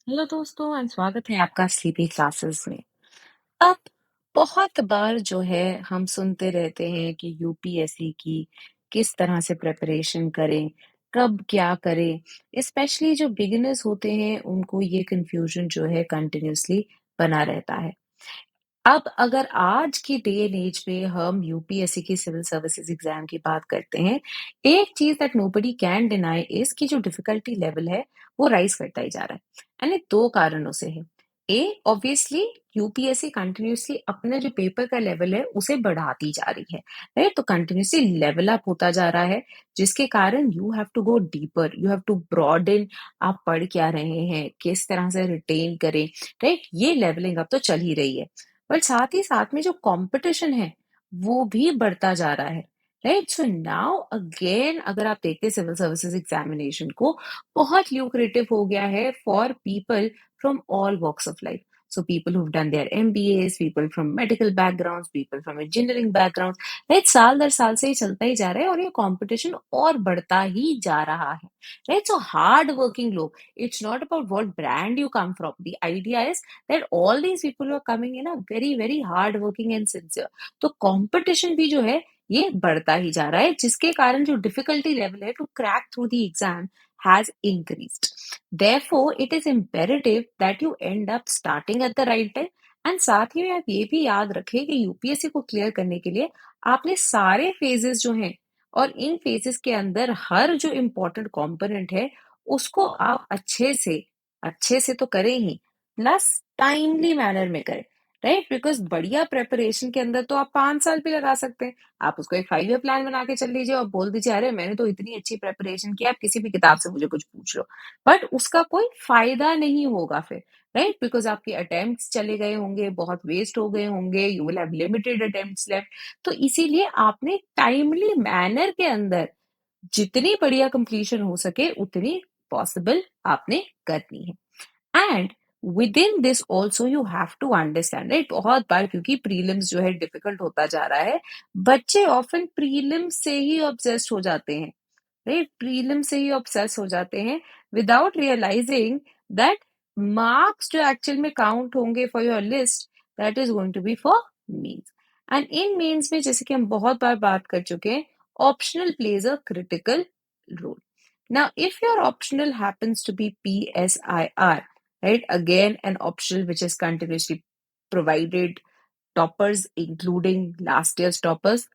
Hello दोस्तों and स्वागत है आपका स्लीपी क्लासेस में। अब बहुत बार जो है हम सुनते रहते हैं कि यूपीएससी की किस तरह से प्रिपरेशन करें, कब क्या करें। स्पेशली जो बिगिनर्स होते हैं उनको ये कंफ्यूजन जो है कंटिन्यूअसली बना रहता है। अब अगर आज की डे एंड एज में हम यूपीएससी की सिविल सर्विसेज एग्जाम की बात करते हैं, एक चीज that nobody can deny is कि जो डिफिकल्टी लेवल है वो राइज करता ही जा रहा है। एंड ये दो कारणों से है। ए ऑब्वियसली यूपीएससी कंटिन्यूअसली अपना जो पेपर का लेवल है उसे बढ़ाती जा रही है, राइट? तो कंटिन्यूअसली लेवल अप होता जा रहा है, जिसके कारण you have to go deeper, you have to broaden. आप पढ़ क्या रहे हैं, किस तरह से रिटेन करें, राइट? ये लेवलिंग अप तो चल ही रही है। पर साथ ही साथ में जो कंपटीशन है वो भी बढ़ता जा रहा है, राइट? सो नाउ अगेन अगर आप देखते हैं सिविल सर्विसेज एग्जामिनेशन को, बहुत ल्यूक्रेटिव हो गया है for people from all walks of life. So people who've done their MBAs, people from medical backgrounds, people from engineering backgrounds, right? साल दर साल से ये चलता ही जा रहा है और ये कंपटीशन और बढ़ता ही जा रहा है, राइट? सो हार्ड वर्किंग लोग, it's not about what brand you come from, the idea is that all these people who are coming in are very very hard working and sincere। तो competition भी जो है ये बढ़ता ही जा रहा है, जिसके कारण जो डिफिकल्टी लेवल है to crack through the exam has increased। Therefore, it is imperative that you end up starting at the right time। And साथ ही में आप ये भी याद रखें कि यूपीएससी को क्लियर करने के लिए आपने सारे फेजेस जो हैं और इन फेजेस के अंदर हर जो इम्पोर्टेंट कंपोनेंट है उसको आप अच्छे से तो करें ही, प्लस टाइमली मैनर में करें, राइट? बिकॉज बढ़िया प्रेपरेशन के अंदर तो आप 5 साल भी लगा सकते हैं। आप उसको एक 5 ईयर प्लान बना के चल लीजिए और बोल दीजिए अरे मैंने तो इतनी अच्छी प्रेपरेशन की, आप किसी भी किताब से मुझे कुछ पूछ लो। बट उसका कोई फायदा नहीं होगा फिर, राइट? बिकॉज आपके अटेम्प्ट्स चले गए होंगे, बहुत वेस्ट हो गए होंगे, you will have limited attempts left. तो इसीलिए आपने टाइमली मैनर के अंदर जितनी बढ़िया कंप्लीशन हो सके उतनी पॉसिबल आपने करनी है। And within this also you have to understand, right? बहुत बार क्योंकि प्रीलिम्स जो है डिफिकल्ट होता जा रहा है, बच्चे ऑफन प्रीलिम्स से ही ऑब्सेस्ड हो जाते हैं, राइट? प्रीलिम से ही ऑब्सेस हो जाते हैं विदाउट रियलाइजिंग दैट मार्क्स जो एक्चुअल में काउंट होंगे for your list, that is going to be for mains. And in mains में जैसे कि हम बहुत बार बात कर चुके हैं, optional plays a critical role. Now, if your optional happens to be PSIR, right? Again, an optional which is continuously provided toppers, including last year's toppers,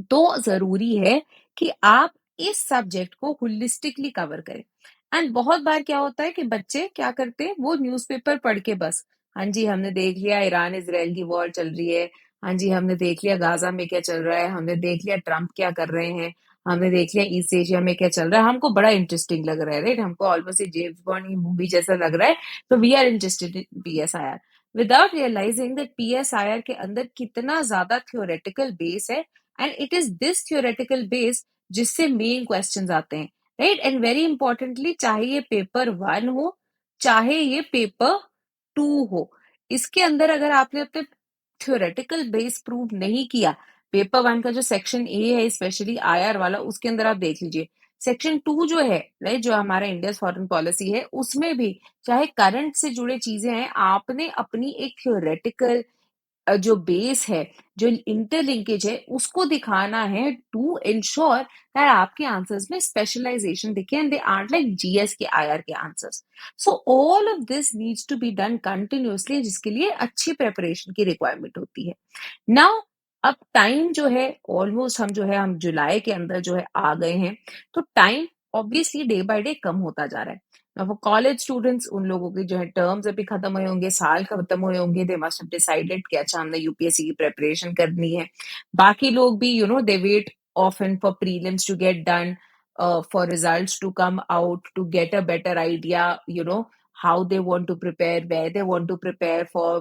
तो जरूरी है कि आप इस सब्जेक्ट को होलिस्टिकली कवर करें। एंड बहुत बार क्या होता है कि बच्चे क्या करते हैं, वो न्यूज़पेपर पढ़ के बस, हाँ जी हमने देख लिया ईरान इसराइल की वॉर चल रही है, हाँ जी हमने देख लिया गाजा में क्या चल रहा है, हमने देख लिया ट्रम्प क्या कर रहे हैं, हमने देख लिया ईस्ट एशिया में क्या चल रहा है, हमको बड़ा इंटरेस्टिंग लग रहा है, राइट? हमको ऑलमोस्ट जेम्स बॉन्ड मूवी जैसा लग रहा है, तो we are interested in PSIR, without realising that PSIR के अंदर कितना ज्यादा थ्योरेटिकल बेस है। And it is this theoretical base जिससे मेन क्वेश्चंस आते हैं, राइट? एंड वेरी इंपॉर्टेंटली, चाहे ये पेपर 1 हो चाहे ये पेपर 2 हो, इसके अंदर अगर आपने अपने थ्योरेटिकल बेस प्रूव नहीं किया, पेपर 1 का जो सेक्शन ए है स्पेशली आईआर वाला, उसके अंदर आप देख लीजिए, सेक्शन 2 जो है, राइट, जो हमारा इंडिया फॉरेन पॉलिसी है, उसमें भी चाहे करंट से जुड़े चीजें हैं, आपने अपनी एक थ्योरेटिकल जो बेस है, जो इंटरलिंकेज है, उसको दिखाना है टू इंश्योर दैट आपके आंसर्स में स्पेशलाइजेशन दिखे and they aren't like GS के आईआर के answers. So all of this needs to be done continuously, जिसके लिए अच्छी प्रिपरेशन की रिक्वायरमेंट होती है। नाउ अब टाइम जो है ऑलमोस्ट, हम जुलाई के अंदर जो है आ गए हैं, तो time obviously day by day कम होता जा रहा है। अब वो कॉलेज स्टूडेंट्स, उन लोगों के जो है टर्म्स अभी खत्म हुए होंगे, साल खत्म हुए होंगे, दे मस्ट हैव डिसाइडेड कि अच्छा हमने यूपीएससी की प्रिपरेशन करनी है। बाकी लोग भी दे wait often for prelims to get done, for results to come out, to get a better idea, how they want to prepare, where they want to prepare for,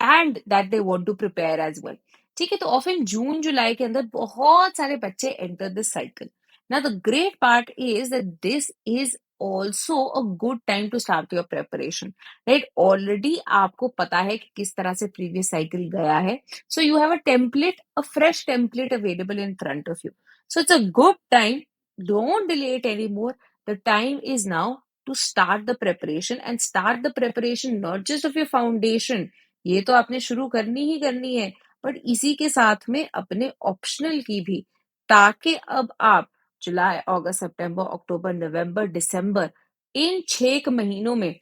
and that they want to prepare as well. ठीक है, तो often जून जुलाई के अंदर बहुत सारे बच्चे enter this cycle. Now the great part is that this is also a good time to start your preparation, right? Already आपको पता है कि किस तरह से प्रीवियस साइकिल गया है, so you have a template, a fresh template available in front of you. So it's a good time, don't delay it any more, the time is now, to start the preparation, and start the preparation not just of your foundation, ये तो आपने शुरू करनी ही करनी है, but इसी के साथ में अपने ऑप्शनल की भी, ताकि अब आप जुलाई, अगस्त, सितंबर, अक्टूबर, नवंबर, दिसंबर, इन 6 महीनों में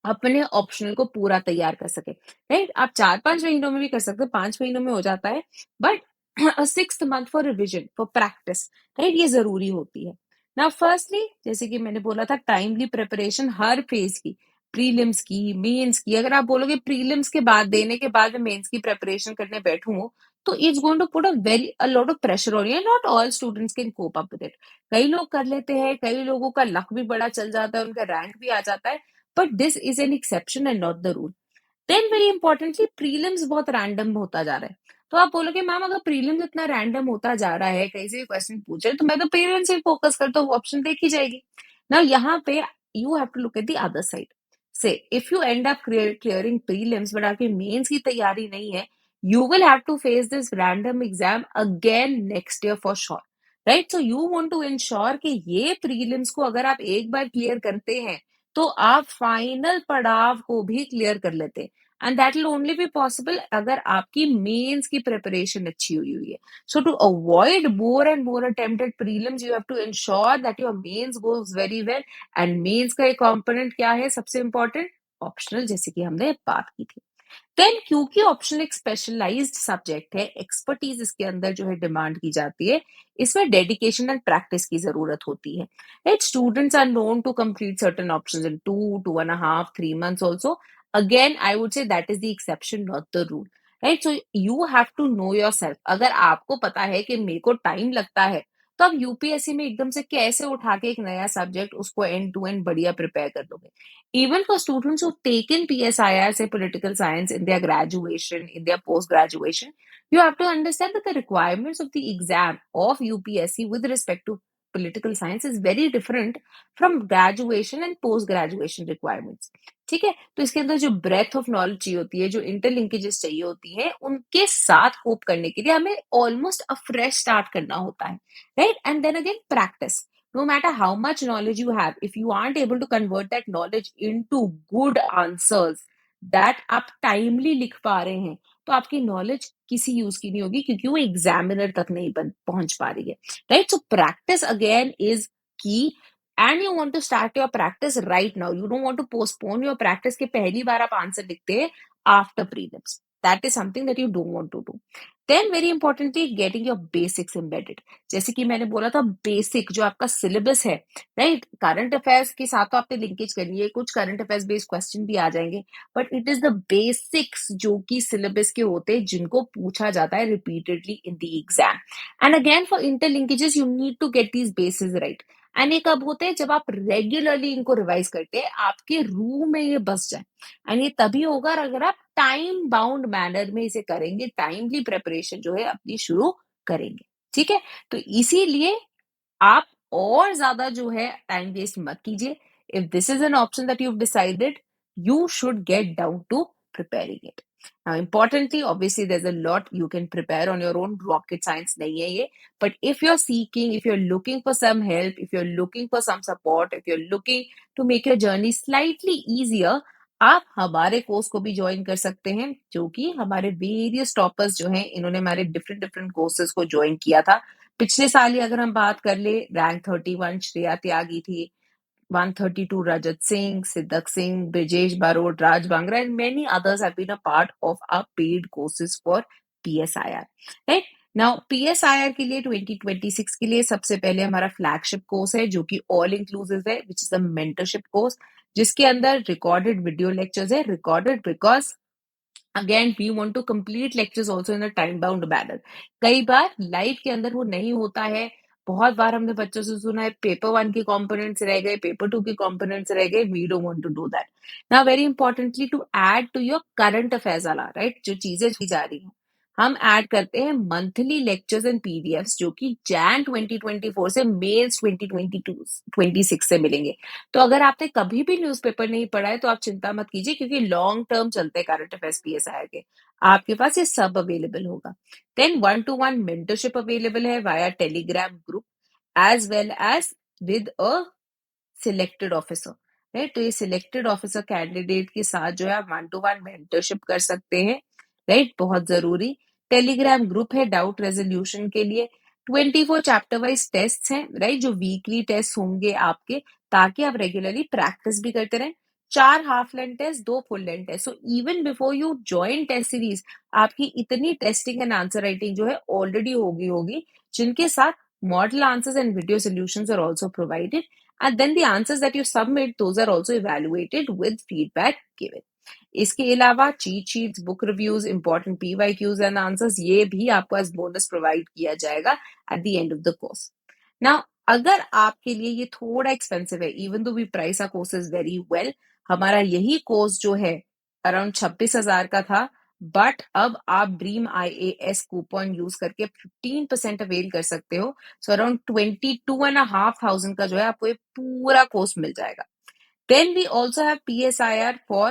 अपने ऑप्शनल को पूरा तैयार कर सके, राइट? आप 4-5 महीनों में भी कर सकते हो, 5 महीनों में हो जाता है, but six month for revision, for practice, right? ये जरूरी होती है ना। फर्स्टली, जैसे कि मैंने बोला था, टाइमली प्रिपरेशन हर फेज की, प्रीलिम्स की, मेंस की। अगर आप बोलोगे प्रीलिम्स के बाद देने के बाद मेंस की प्रिपरेशन करने बैठूं, तो it's going to put a lot of pressure on you, not all students can cope up with it. कई लोग कर लेते हैं, कई लोगों का लक भी बड़ा चल जाता है, उनका रैंक भी आ जाता है, but this is an exception and not the rule. Then very importantly, prelims बहुत रैंडम होता जा रहा है। तो आप बोलोगे मैम, अगर प्रीलिम्स इतना रैंडम होता जा रहा है, कहीं से भी क्वेश्चन पूछे, तो मैं तो प्रीलिम्स पे फोकस करता हूँ, ऑप्शन देखी जाएगी ना। यहाँ पे you have to look at the other side. से if you end up clearing prelims but आपकी मेंस की तैयारी नहीं है, you will have to face this random exam again next year for sure, right? So you want to ensure कि ये prelims को अगर आप एक बार क्लियर करते हैं, तो आप फाइनल पड़ाव को भी क्लियर कर लेते हैं। And that will only be possible अगर आपकी मेंस की प्रिपरेशन अच्छी हुई हुई है। So to avoid more and more attempted prelims, you have to ensure that your mains goes very well. And mains का एक कंपोनेंट क्या है सबसे इंपॉर्टेंट? ऑप्शनल, जैसे कि हमने बात की थी। देन क्योंकि ऑप्शनल एक स्पेशलाइज्ड सब्जेक्ट है, एक्सपर्टीज इसके अंदर जो है डिमांड की जाती है, इसमें डेडिकेशन एंड प्रैक्टिस की जरूरत होती है, right? Students are known to complete certain options in 2.5, 3 months also. Again, I would say that is the exception, not the rule, right? So you have to know yourself. अगर आपको पता है कि मेरे को टाइम लगता है, तो आप यूपीएससी में एकदम से कैसे उठा के एक नया सब्जेक्ट उसको एंड टू एंड बढ़िया प्रिपेयर कर दोगे? Even for students who've taken PSIR, say political science, in their graduation, in their post graduation, you have to understand that the requirements of the exam of UPSC with respect to political science is very different from graduation and post graduation requirements. ठीक है? तो इसके अंदर जो breath of knowledge चाहिए होती है, जो इंटरलिंकेजेस चाहिए होती है, उनके साथ कोप करने के लिए हमें ऑलमोस्ट अ फ्रेश स्टार्ट करना होता है, right? And then again practice. No matter how much knowledge you have, if you aren't able to convert that knowledge into good answers that आप टाइमली लिख पा रहे हैं, तो आपकी नॉलेज किसी यूज की नहीं होगी, क्योंकि वो एग्जामिनर तक नहीं पहुंच पा रही है, right? So practice again is key, and you want to start your practice right now. You don't want to postpone your practice के पहली बार आप आंसर लिखते हैं after prelims. That is something that you don't want to do. Then very importantly, getting your basics embedded. जैसे कि मैंने बोला था, बेसिक जो आपका सिलेबस है, राइट? करंट अफेयर्स के साथ तो आपने लिंकेज करनी है, कुछ करंट अफेयर्स बेस्ड क्वेश्चन भी आ जाएंगे, but it is the basics जो कि सिलेबस के होते हैं, जिनको पूछा जाता है repeatedly in the exam. And again for interlinkages, you need to get these basis right. एंड ये कब होते हैं? जब आप रेगुलरली इनको रिवाइज करते हैं, आपके रूम में ये बस जाए। एंड ये तभी होगा अगर आप टाइम बाउंड मैनर में इसे करेंगे, टाइमली प्रिपरेशन जो है अपनी शुरू करेंगे, ठीक है? तो इसीलिए आप और ज्यादा जो है टाइम वेस्ट मत कीजिए। If this is an option that you decided, you should get down to preparing it. Now, importantly, obviously, there's a lot you can prepare on your own. Rocket science nahi hai ye. But if you're seeking, if you're looking for some help, if you're looking for some support, if you're looking to make your journey slightly easier, आप हमारे course को भी join कर सकते हैं, जो कि हमारे वेरियस टॉपर्स जो हैं, इन्होंने हमारे डिफरेंट डिफरेंट कोर्सेज को ज्वाइन किया था। पिछले साल ही अगर हम बात कर ले, रैंक 31 श्रेया त्यागी थी, 132 Rajat Singh, Siddhak Singh, Brijesh Barot, Raj Bangra, and many others have been a part of our paid courses for PSIR. Right? Now, PSIR के लिए 2026 के लिए सबसे पहले हमारा फ्लैगशिप कोर्स है, जो कि ऑल इंक्लूसिव है, which is the mentorship course, जिसके अंदर रिकॉर्डेड वीडियो लेक्चर्स है। Recorded because again we want to complete lectures also in a time bound manner. कई बार लाइव के अंदर वो नहीं होता है। बहुत बार हमने बच्चों से सुना है, पेपर 1 के कंपोनेंट्स रह गए, पेपर 2 के कंपोनेंट्स रह गए। We don't want to do that. Now very importantly, to add to your current affairs वाला, राइट, जो चीजें की जा रही हैं, हम ऐड करते हैं मंथली लेक्चर्स एंड पीडीएफ्स, जो कि जैन 2024 से मेंस 2022-26 से मिलेंगे। तो अगर आपने कभी भी न्यूज़पेपर नहीं पढ़ा है, तो आप चिंता मत कीजिए, क्योंकि लॉन्ग टर्म चलते हैं करंट अफेयर्स पीएसआई के, आपके पास ये सब अवेलेबल होगा। देन 1-to-1 मेंटरशिप अवेलेबल है via Telegram group, as well as with a selected officer, right. तो ये सिलेक्टेड ऑफिसर कैंडिडेट के साथ जो है आप 1-to-1 मेंटरशिप कर सकते हैं, राइट, बहुत जरूरी। टेलीग्राम ग्रुप है डाउट रेजोल्यूशन के लिए। 24 चैप्टर वाइज टेस्ट हैं, राइट, जो वीकली टेस्ट होंगे आपके, ताकि आप रेगुलरली प्रैक्टिस भी करते रहें। 4 half length test, 2 full length test. So even before you join test series आपकी इतनी टेस्टिंग एंड आंसर राइटिंग जो है ऑलरेडी होगी, जिनके साथ model answers and video solutions are also provided, and then the answers that you submit, those are also evaluated with feedback given. इसके अलावा cheat sheets, book reviews, important PYQs and answers, ये भी आपको as bonus provide किया जाएगा at the end of the course. Now अगर आपके लिए ये थोड़ा एक्सपेंसिव है, even though we price our courses very well, हमारा यही कोर्स जो है अराउंड 26,000 का था, बट अब आप ड्रीम IAS कूपन यूज करके 15% अवेल कर सकते हो। सो अराउंड 22,500 का जो है आपको ये पूरा कोर्स मिल जाएगा। Then we also have PSIR for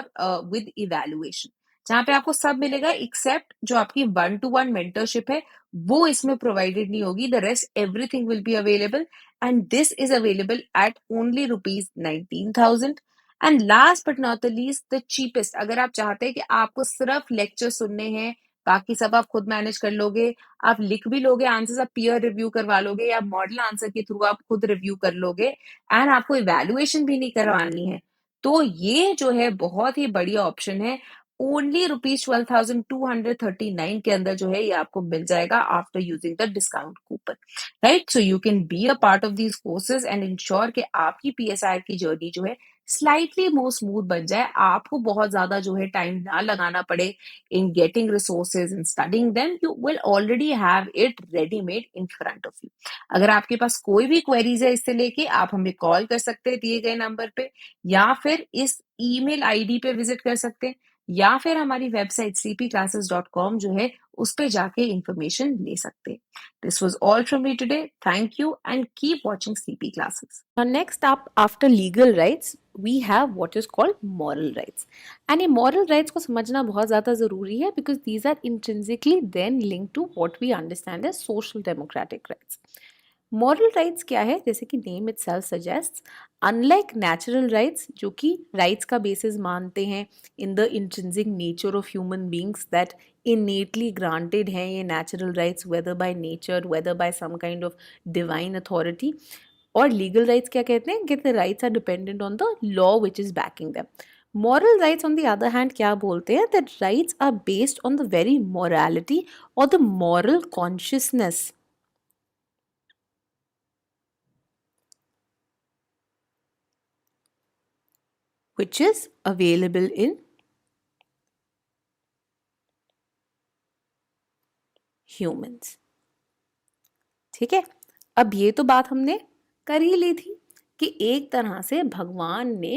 with evaluation, जहां पे आपको सब मिलेगा एक्सेप्ट जो आपकी 1-to-1 मेंटरशिप है, वो इसमें प्रोवाइडेड नहीं होगी। The rest everything will be available, and this is available at only ₹19,000। And last but not the least, the cheapest, अगर आप चाहते हैं कि आपको सिर्फ लेक्चर सुनने हैं, बाकी सब आप खुद मैनेज कर लोगे, आप लिख भी लोगे आंसर्स, आप पीयर रिव्यू करवा लोगे, या मॉडल आंसर के थ्रू आप खुद रिव्यू कर लोगे, एंड आपको इवैल्यूएशन भी नहीं करवानी है, तो ये जो है बहुत ही बढ़िया ऑप्शन है। ओनली ₹12,239 के अंदर जो है ये आपको मिल जाएगा after using the discount coupon, right. So you can be a part of these courses and ensure कि आपकी PSI की जर्नी जो है स्लाइटली मोर स्मूथ बन जाए, आपको बहुत ज्यादा जो है टाइम ना लगाना पड़े in getting resources and studying them. You will already have it ready made in front of you. अगर आपके पास कोई भी क्वेरीज है इससे लेके, आप हमें कॉल कर सकते हैं दिए गए नंबर पे, या फिर इस ईमेल आईडी पे विजिट कर सकते हैं, या फिर हमारी वेबसाइट cpclasses.com जो है उस पे जाके इंफॉर्मेशन ले सकते हैं। This was all from me today. Thank you and keep watching CP Classes. Next up, after legal rights, we have what is called moral rights. And ये moral rights को समझना बहुत ज़्यादा ज़रूरी है because these are intrinsically then linked to what we understand as social democratic rights. Moral rights क्या है? जैसे कि name itself suggests, unlike natural rights जो कि rights का basis मानते हैं in the intrinsic nature of human beings that innately granted हैं ये natural rights whether by nature, whether by some kind of divine authority, और लीगल राइट्स क्या कहते हैं कि the rights are dependent on the law which is backing them. Moral rights on the other hand क्या बोलते हैं that rights are based on the very morality और the moral consciousness which is available in humans। ठीक है, अब ये तो बात हमने कर ही ली थी कि एक तरह से भगवान ने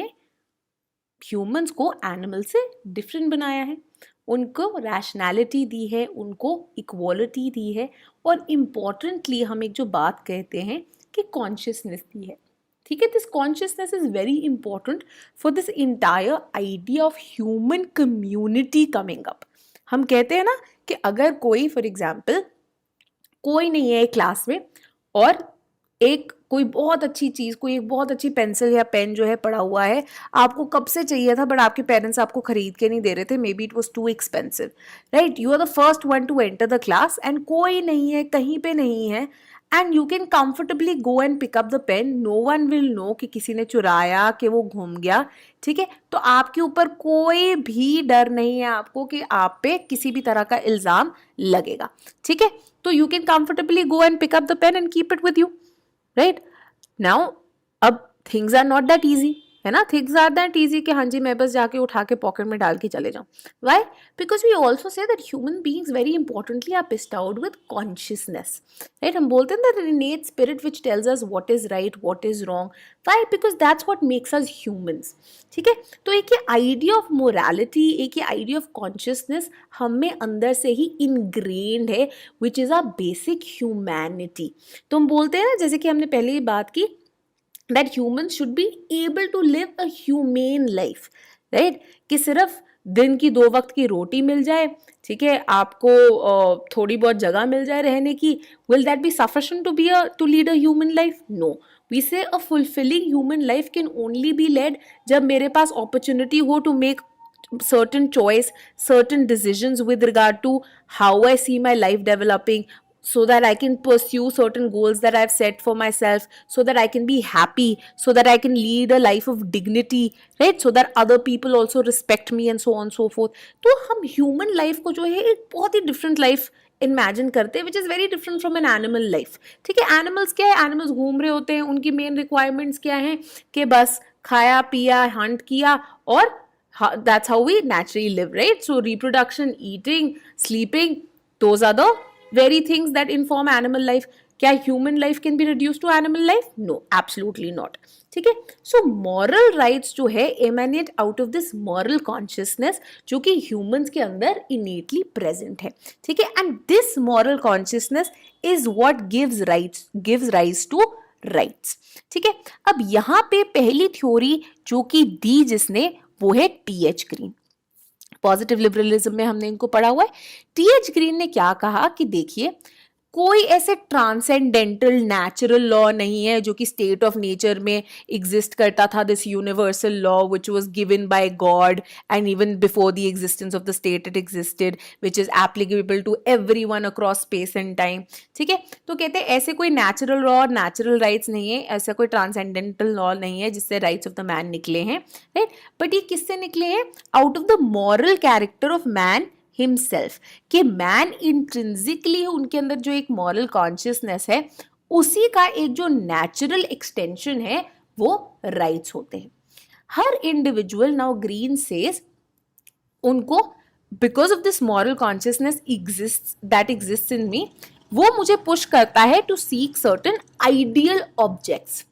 ह्यूमंस को एनिमल से डिफरेंट बनाया है, उनको रैशनैलिटी दी है, उनको इक्वालिटी दी है, और इम्पॉर्टेंटली हम एक जो बात कहते हैं कि कॉन्शियसनेस दी है। ठीक है, this consciousness is very important for this entire idea of human community coming up. हम कहते हैं ना कि अगर कोई फॉर एग्जाम्पल कोई नहीं है क्लास में और एक कोई बहुत अच्छी चीज़, कोई एक बहुत अच्छी पेंसिल या पेन जो है पड़ा हुआ है, आपको कब से चाहिए था बट आपके पेरेंट्स आपको खरीद के नहीं दे रहे थे, maybe it was too expensive, right. You are the first one to enter the class and कोई नहीं है, कहीं पे नहीं है, and you can comfortably go and pick up the pen, no one will know कि किसी ने चुराया, कि वो घूम गया। ठीक है, तो आपके ऊपर कोई भी डर नहीं है आपको कि आप पे किसी भी तरह का इल्ज़ाम लगेगा। ठीक है, तो you can comfortably go and pick up the pen and keep it with you, right. Now अब things are not that easy, है ना, थिंग्स आर दैट ईजी कि हाँ जी मैं बस जाके उठा के पॉकेट में डाल के चले जाऊँ। Why? Because we also say that human beings very importantly are bestowed with consciousness, right. हम बोलते हैं that innate spirit which tells us what is right, what is wrong. Why? Because that's what makes us humans। ठीक है, तो एक ये idea of morality, एक ये आइडिया ऑफ कॉन्शियसनेस हम में अंदर से ही इनग्रेन्ड है, which is a basic humanity. तो हम बोलते हैं ना, जैसे कि हमने पहले ही बात की, that humans should be able to live a humane life, right? कि सिर्फ दिन की 2 वक्त की रोटी मिल जाए, ठीक है, आपको थोड़ी बहुत जगह मिल जाए रहने की, will that be sufficient to lead a human life? No. We say a fulfilling human life can only be led जब मेरे पास अपॉर्चुनिटी हो to make certain choice, certain decisions with regard to how I see my life developing, so that I can pursue certain goals that I've set for myself, so that I can be happy, so that I can lead a life of dignity, right? So that other people also respect me and so on so forth. तो हम human life को जो है एक बहुत ही different life imagine करते हैं which is very different from an animal life. ठीक है, एनिमल्स क्या है, एनिमल्स घूम रहे होते हैं, उनकी मेन रिक्वायरमेंट्स क्या हैं कि बस खाया पिया हंट किया और that's how we naturally live, right? So reproduction, eating, sleeping, those are the very things that inform animal life. क्या human life can be reduced to animal life? No, absolutely not. ठीक है, so moral rights जो है emanate out of this moral consciousness जो कि humans के अंदर innately present है. ठीक है, and this moral consciousness is what gives rise to rights. ठीक है, अब यहाँ पे पहली थ्योरी जो कि दी जिसने वो है टी.एच. ग्रीन. पॉजिटिव लिबरलिज्म में हमने इनको पढ़ा हुआ है. टी.एच. ग्रीन ने क्या कहा कि देखिए कोई ऐसे ट्रांसेंडेंटल नेचुरल लॉ नहीं है जो कि स्टेट ऑफ नेचर में एग्जिस्ट करता था. This universal law which was given by God and even before the existence of the state it existed, which is applicable to everyone across space and time. ठीक है, तो कहते हैं ऐसे कोई नेचुरल लॉ और नेचुरल राइट्स नहीं है, ऐसा कोई ट्रांसेंडेंटल लॉ नहीं है जिससे राइट्स ऑफ द मैन निकले हैं, राइट? बट ये किससे निकले हैं? Out of the moral character of man himself. कि मैन इंट्रिंसिकली उनके अंदर जो एक मॉरल कॉन्शियसनेस है उसी का एक जो नेचुरल एक्सटेंशन है वो राइट्स होते हैं. हर इंडिविजुअल, नाउ ग्रीन सेज, उनको because of this moral consciousness that exist in me, वो मुझे पुश करता है to seek certain ideal objects,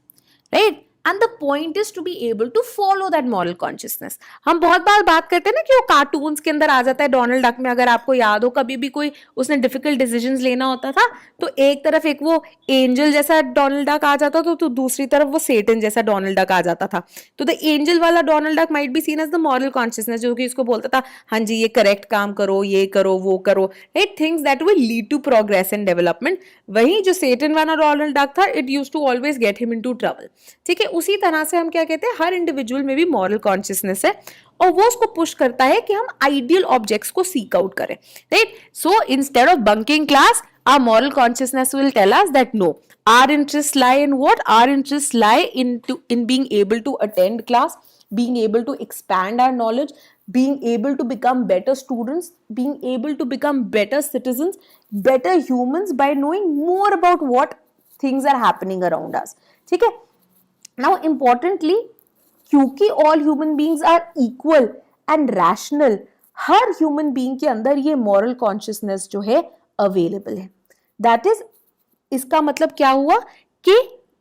right? And the point is to be able to follow that moral consciousness. हम बहुत बार बात करते हैं ना कि वो कार्टून्स के अंदर आ जाता है. डोनाल्ड डक में अगर आपको याद हो, कभी भी कोई उसने डिफिकल्ट डिसीजंस लेना होता था तो एक तरफ एक वो एंजल जैसा डोनाल्ड डक आ जाता था तो दूसरी तरफ वो सेटन जैसा डोनाल्ड डक आ जाता था. तो द एंजल वाला Donald Duck might be seen as the moral consciousness, जो कि इसको बोलता था हाँ जी ये करेक्ट काम करो, ये करो, वो करो, right? Things that will lead to progress and development. वहीं जो सेटन वाला डोनाल्ड डक था, it used to always get him into trouble. ठीक है, उसी तरह से हम क्या कहते हैं, हर इंडिविजुअल में भी मॉरल कॉन्शियसनेस है और वो उसको पुश करता है कि हम आइडियल ऑब्जेक्ट्स को सीक आउट करें, right? So instead of bunking class, our moral consciousness will tell us that no, our interests lie in what? Our interests lie in being able to attend class, being able to expand our knowledge, being able to become better students, being able to become better citizens, better humans by knowing more about what things are happening around us. ठीक है? Now importantly, क्योंकि all human beings are equal and rational, her human being के अंदर ये moral consciousness जो है available है. That is, इसका मतलब क्या हुआ कि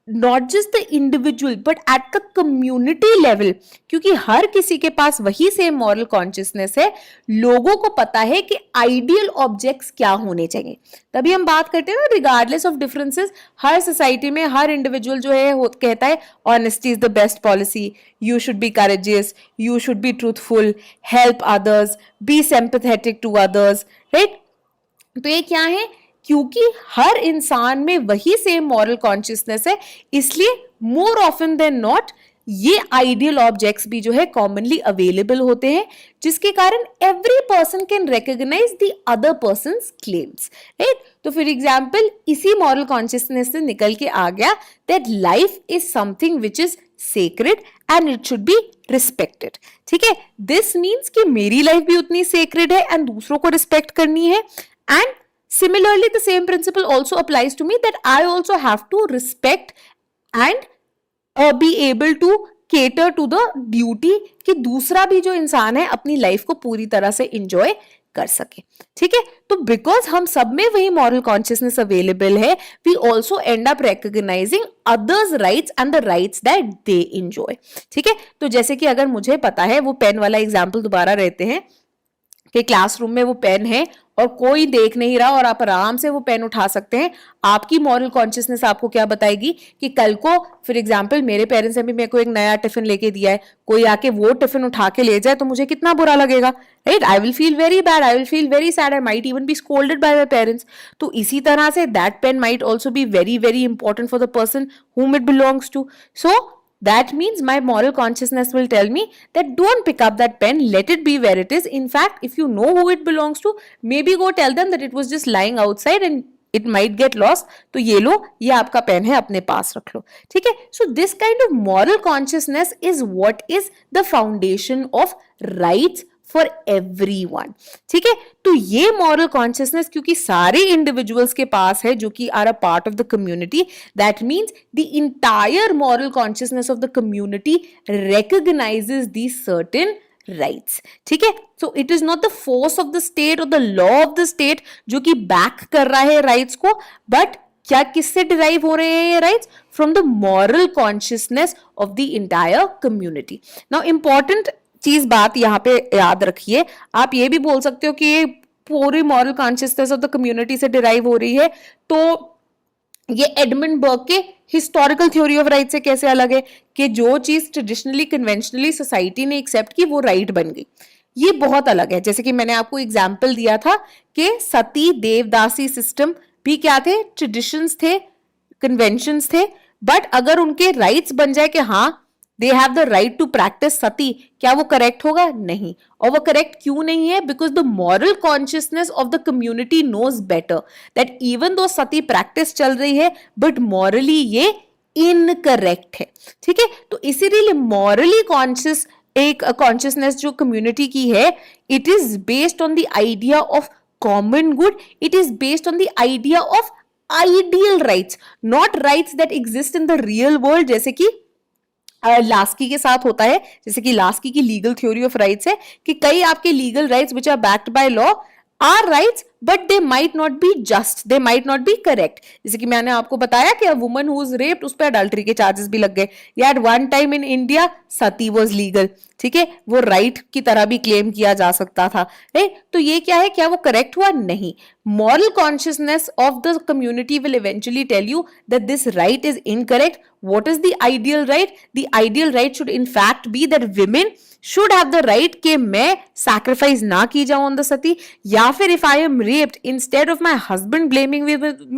not just the individual but at the community level, क्योंकि हर किसी के पास वही सेम मॉरल कॉन्शियसनेस है, लोगों को पता है कि आइडियल ऑब्जेक्ट्स क्या होने चाहिए. तभी हम बात करते हैं ना, रिगार्डलेस ऑफ डिफरेंसेस, हर सोसाइटी में हर इंडिविजुअल जो है कहता है honesty is the best policy, you should be courageous, you should be truthful, help others, be sympathetic to others, right? तो ये क्या है? क्योंकि हर इंसान में वही सेम मॉरल कॉन्शियसनेस है, इसलिए मोर ऑफन देन नॉट ये आइडियल ऑब्जेक्ट्स भी जो है कॉमनली अवेलेबल होते हैं, जिसके कारण every person can recognise the other persons claims, right? तो फॉर एग्जांपल इसी मॉरल कॉन्शियसनेस से निकल के आ गया that life is something which is sacred and it should be respected. ठीक है, दिस मीन्स कि मेरी लाइफ भी उतनी सेक्रेड है एंड दूसरों को रिस्पेक्ट करनी है. And similarly, the same principle also applies to me, that I also have to respect and be able to cater to the duty कि दूसरा भी जो इंसान है अपनी लाइफ को पूरी तरह से enjoy कर सके. ठीक है, तो बिकॉज हम सब में वही मॉरल कॉन्शियसनेस अवेलेबल है, we also end up recognising others rights and the rights that they enjoy. ठीक है, तो जैसे कि अगर मुझे पता है, वो पेन वाला एग्जाम्पल दोबारा रहते हैं कि क्लासरूम में वो पेन है और कोई देख नहीं रहा और आप आराम से वो पेन उठा सकते हैं, आपकी मॉरल कॉन्शियसनेस आपको क्या बताएगी कि कल को फॉर एग्जाम्पल मेरे पेरेंट्स ने भी मेरे को एक नया टिफिन लेके दिया है, कोई आके वो टिफिन उठा के ले जाए तो मुझे कितना बुरा लगेगा, right? I will feel very bad, I will feel very sad, I might even be scolded by my parents. तो इसी तरह से that pain might also be very very important for the person whom it belongs to. So that means my moral consciousness will tell me that don't pick up that pen, let it be where it is. In fact, if you know who it belongs to, maybe go tell them that it was just lying outside and it might get lost. तो ये लो, ये आपका pen है, अपने पास रख लो, ठीक है? So this kind of moral consciousness is what is the foundation of rights for everyone, ठीक है? तो ये मॉरल कॉन्शियसनेस क्योंकि सारे इंडिविजुअल्स के पास है जो कि are a part of the community, that means the entire moral consciousness of the community recognizes these certain rights, ठीक है? So it is not the force of the state or the law of the state जो कि back कर रहा है rights को, but क्या किससे डिराइव हो रहे हैं ये rights? From the moral consciousness of the entire community. Now important चीज बात यहाँ पे याद रखिए, आप ये भी बोल सकते हो कि ये पूरी moral consciousness of the community से डिराइव हो रही है, तो ये एडमंड बर्ग के हिस्टोरिकल थ्योरी ऑफ राइट से कैसे अलग है कि जो चीज ट्रेडिशनली कन्वेंशनली सोसाइटी ने एक्सेप्ट की वो राइट बन गई? ये बहुत अलग है. जैसे कि मैंने आपको एग्जाम्पल दिया था कि सती देवदासी सिस्टम भी क्या थे? ट्रेडिशंस थे, कन्वेंशंस थे, बट अगर उनके राइट्स बन जाए कि हाँ they have the right to practice sati, क्या वो करेक्ट होगा? नहीं. और वो करेक्ट क्यों नहीं है? Because the moral consciousness of the community knows better that even though sati practice चल रही है बट मॉरली ये इनकरेक्ट है, ठीक है? तो इसीलिए मॉरली कॉन्शियस एक कॉन्शियसनेस जो कम्युनिटी की है, it is based on the idea of common good, it is based on the idea of ideal rights, not rights that exist in the real world, जैसे कि लास्की के साथ होता है. जैसे कि लास्की की लीगल थ्योरी ऑफ राइट्स है कि कई आपके legal rights which are backed by law are rights but they might not be just, they might not be correct. जैसे कि मैंने आपको बताया कि a woman who is raped, उस पर अडल्ट्री के चार्जेस भी लग गए. या at one time in India sati was legal, ठीक है? वो राइट की तरह भी क्लेम किया जा सकता था. तो ये क्या है? क्या वो करेक्ट हुआ? नहीं. Moral consciousness of the community will eventually tell you that this right is incorrect. What is the ideal right? The ideal right should in fact be that women should have the right कि मैं sacrifice ना की जाऊं on the सती, या फिर if I am raped, instead of my husband blaming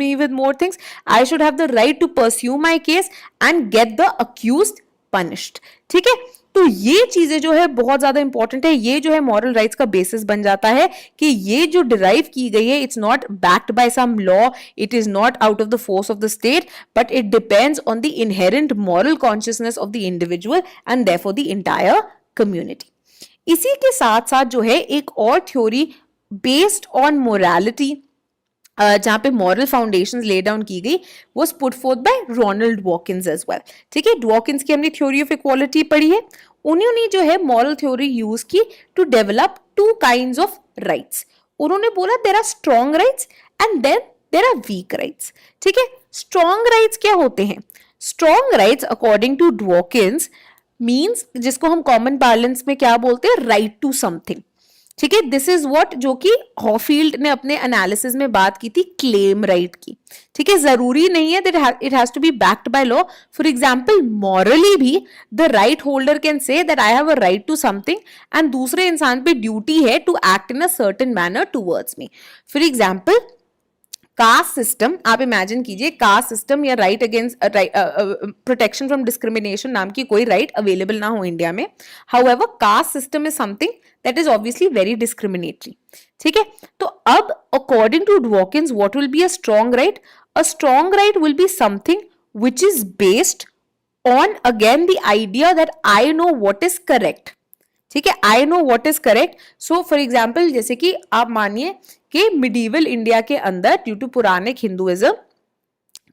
me with more things, I should have the right to pursue my case and get the accused punished, ठीक है? तो ये चीजें जो है बहुत ज्यादा इंपॉर्टेंट है. ये जो है मॉरल राइट्स का बेसिस बन जाता है कि ये जो डिराइव की गई है, it's not backed by some law, it is not out of the force of the state, but it depends on the inherent moral consciousness of the individual and therefore the entire community. इसी के साथ साथ जो है एक और theory based on morality जहां पे मॉरल फाउंडेशंस ले डाउन की गई, was put forth by Ronald Dawkins as well, ठीक है? डॉकिंस की हमने थ्योरी ऑफ इक्वालिटी पढ़ी है. उन्होंने जो है मॉरल थ्योरी यूज की to develop two kinds of rights. उन्होंने बोला there are strong rights and then there are weak rights, ठीक है? स्ट्रॉन्ग राइट्स क्या होते हैं? Strong rights according to Dawkins means, जिसको हम कॉमन पार्लेंस में क्या बोलते हैं? राइट टू समथिंग, ठीक है? दिस इज व्हाट जो कि हॉफील्ड ने अपने एनालिसिस में बात की थी क्लेम राइट की, ठीक है? जरूरी नहीं है that it has to be backed by law. For example morally भी the right holder can say that I have a right to something and दूसरे इंसान पे ड्यूटी है to act in a certain manner towards me. For example caste system, आप imagine कीजिए caste system या right against protection from discrimination नाम की कोई राइट अवेलेबल ना हो इंडिया में. However caste system is something that is obviously very discriminatory, ठीक है? तो अब according to Dawkins what will be a strong right? A strong right will be something which is based on again the idea that I know what is correct, ठीक है? I know what is correct. So for example जैसे कि आप मानिए कि medieval India के अंदर due to Puranic Hinduism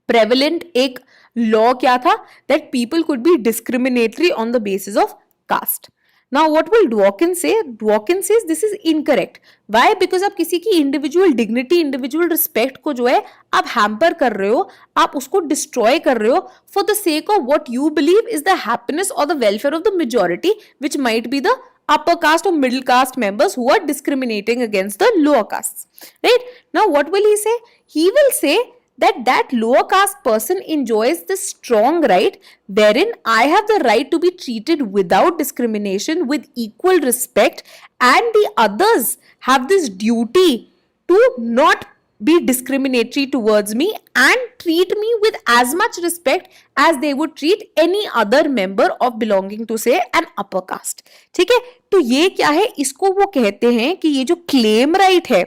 prevalent एक लॉ क्या था? That people could B discriminatory on the basis of caste. Now what will Dawkins say? Dawkins says this is incorrect. Why? Because आप किसी की इंडिविजुअल डिग्निटी, इंडिविजुअल रिस्पेक्ट को जो है आप हैम्पर कर रहे हो, आप उसको डिस्ट्रॉय कर रहे हो for the sake of what you believe is the happiness और the welfare of the majority, which might be the upper caste or middle caste members who are discriminating against the lower castes. Right? Now, what will he say? He will say that lower caste person enjoys this strong right wherein I have the right to be treated without discrimination with equal respect, and the others have this duty to not be discriminatory towards me and treat me with as much respect as they would treat any other member of belonging to say an upper caste. ठीक है, तो ये क्या है, इसको वो कहते हैं कि ये जो क्लेम राइट है,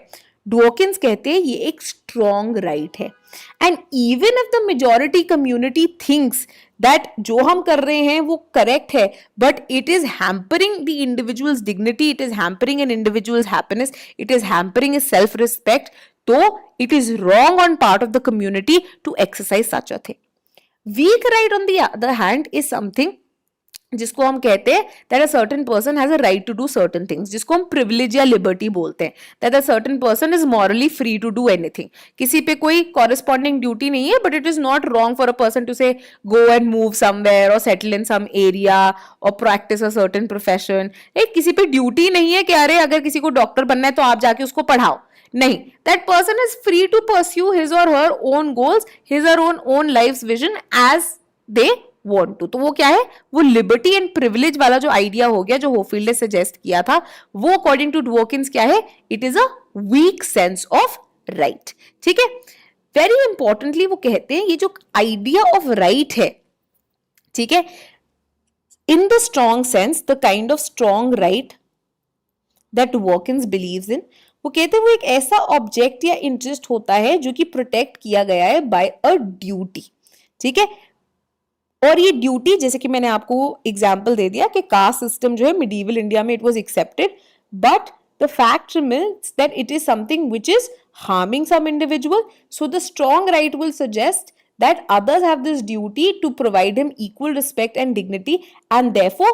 डॉकिंस कहते हैं ये एक स्ट्रॉन्ग राइट है. And even if the majority community thinks that जो हम कर रहे हैं वो करेक्ट है, but it is hampering the individual's dignity, it is hampering an individual's happiness, it is hampering his self respect, तो it is wrong on part of the community to exercise such a thing. Weak right on the other hand is something जिसको हम कहते हैं that a certain person has a right to do certain things, जिसको हम privilege या liberty बोलते हैं, that a certain person is morally free to do anything. किसी पे कोई corresponding duty नहीं है, but it is not wrong for a person to say go and move somewhere or settle in some area or practice a certain profession. किसी पे duty नहीं है कि अरे अगर किसी को डॉक्टर बनना है तो आप जाके उसको पढ़ाओ, नहीं, that person is free to pursue his or her own goals, his or her own life's vision as they want to. तो वो क्या है, वो लिबर्टी एंड प्रिविलेज वाला जो आइडिया हो गया जो होफील्ड ने सजेस्ट किया था, वो अकॉर्डिंग टू डवर्किन्स क्या है, it is a weak sense of right. ठीक है, वेरी इंपॉर्टेंटली वो कहते हैं ये जो आइडिया ऑफ राइट है, ठीक है, in the strong sense, the kind of strong right that Dworkins believes in, वो कहते हैं वो एक ऐसा ऑब्जेक्ट या इंटरेस्ट होता है जो कि प्रोटेक्ट किया गया है बाय अ ड्यूटी. ठीक है, और ये ड्यूटी जैसे कि मैंने आपको एग्जांपल दे दिया कि कास्ट सिस्टम जो है मिडीवल इंडिया में it was accepted, but the fact remains that it is something which is harming some individual, so the strong right will suggest that others have this duty to provide him equal respect and dignity and therefore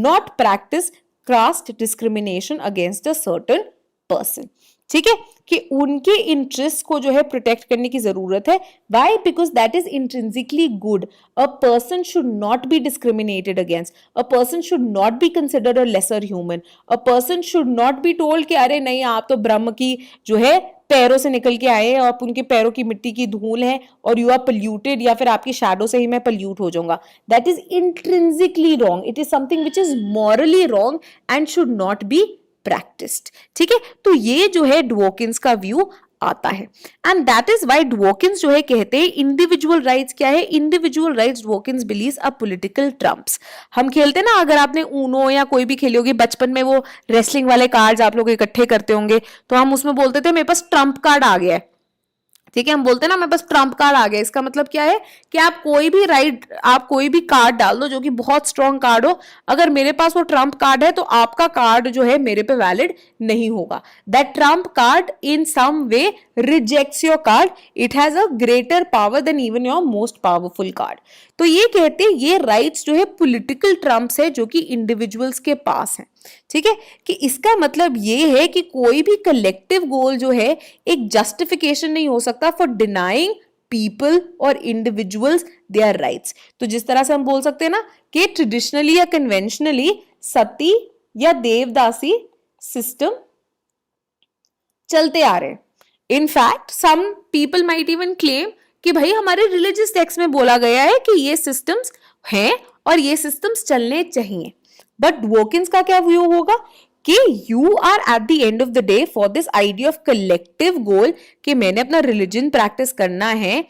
not practice caste discrimination against a certain person. ठीक है, कि उनके interest को जो है protect करने की जरूरत है. Why? Because that is intrinsically good. A person should not be discriminated against, a person should not be considered a lesser human, a person should not be told कि अरे नहीं आप तो ब्रह्म की जो है पैरों से निकल के आए हैं और उनके पैरों की मिट्टी की धूल है और यू आर पोल्यूटेड, या फिर आपकी शैडो से ही मैं पोल्यूट हो जाऊंगा. That is intrinsically wrong. It is something which is morally wrong and should not be practised. ठीक है, तो ये जो है डवर्किन्स का व्यू आता है. And that is why Dworkins जो है कहते हैं इंडिविजुअल राइट्स क्या है, individual rights Dworkins believes are political trumps. हम खेलते हैं ना, अगर आपने ऊनो या कोई भी खेली होगी बचपन में, वो रेसलिंग वाले कार्ड्स आप लोग इकट्ठे करते होंगे, तो हम उसमें बोलते थे मेरे पास ट्रम्प कार्ड आ गया है. ठीक है, हम बोलते हैं ना मेरे पास ट्रम्प कार्ड आ गया. इसका मतलब क्या है कि आप कोई भी कार्ड डाल दो जो कि बहुत स्ट्रॉन्ग कार्ड हो, अगर मेरे पास वो ट्रम्प कार्ड है तो आपका कार्ड जो है मेरे पे वैलिड नहीं होगा. That trump card in some way rejects your card. It has a greater power than even your most powerful card. तो ये कहते हैं ये राइट्स जो है पॉलिटिकल ट्रम्प्स है जो कि इंडिविजुअल्स के पास है. ठीक है, कि इसका मतलब ये है कि कोई भी कलेक्टिव गोल जो है एक जस्टिफिकेशन नहीं हो सकता फॉर डिनाइंग पीपल और इंडिविजुअल्स देयर राइट्स. तो जिस तरह से हम बोल सकते हैं ना कि ट्रेडिशनली या कन्वेंशनली सती या देवदासी सिस्टम चलते आ रहे हैं. In fact some people might even claim कि भाई हमारे रिलीजियस टेक्स्ट में बोला गया है कि ये सिस्टम्स हैं और ये सिस्टम्स चलने चाहिए. बट डवर्किन्स का क्या व्यू होगा कि you are at the end of the day for this idea of collective goal कि मैंने अपना रिलीजन प्रैक्टिस करना है.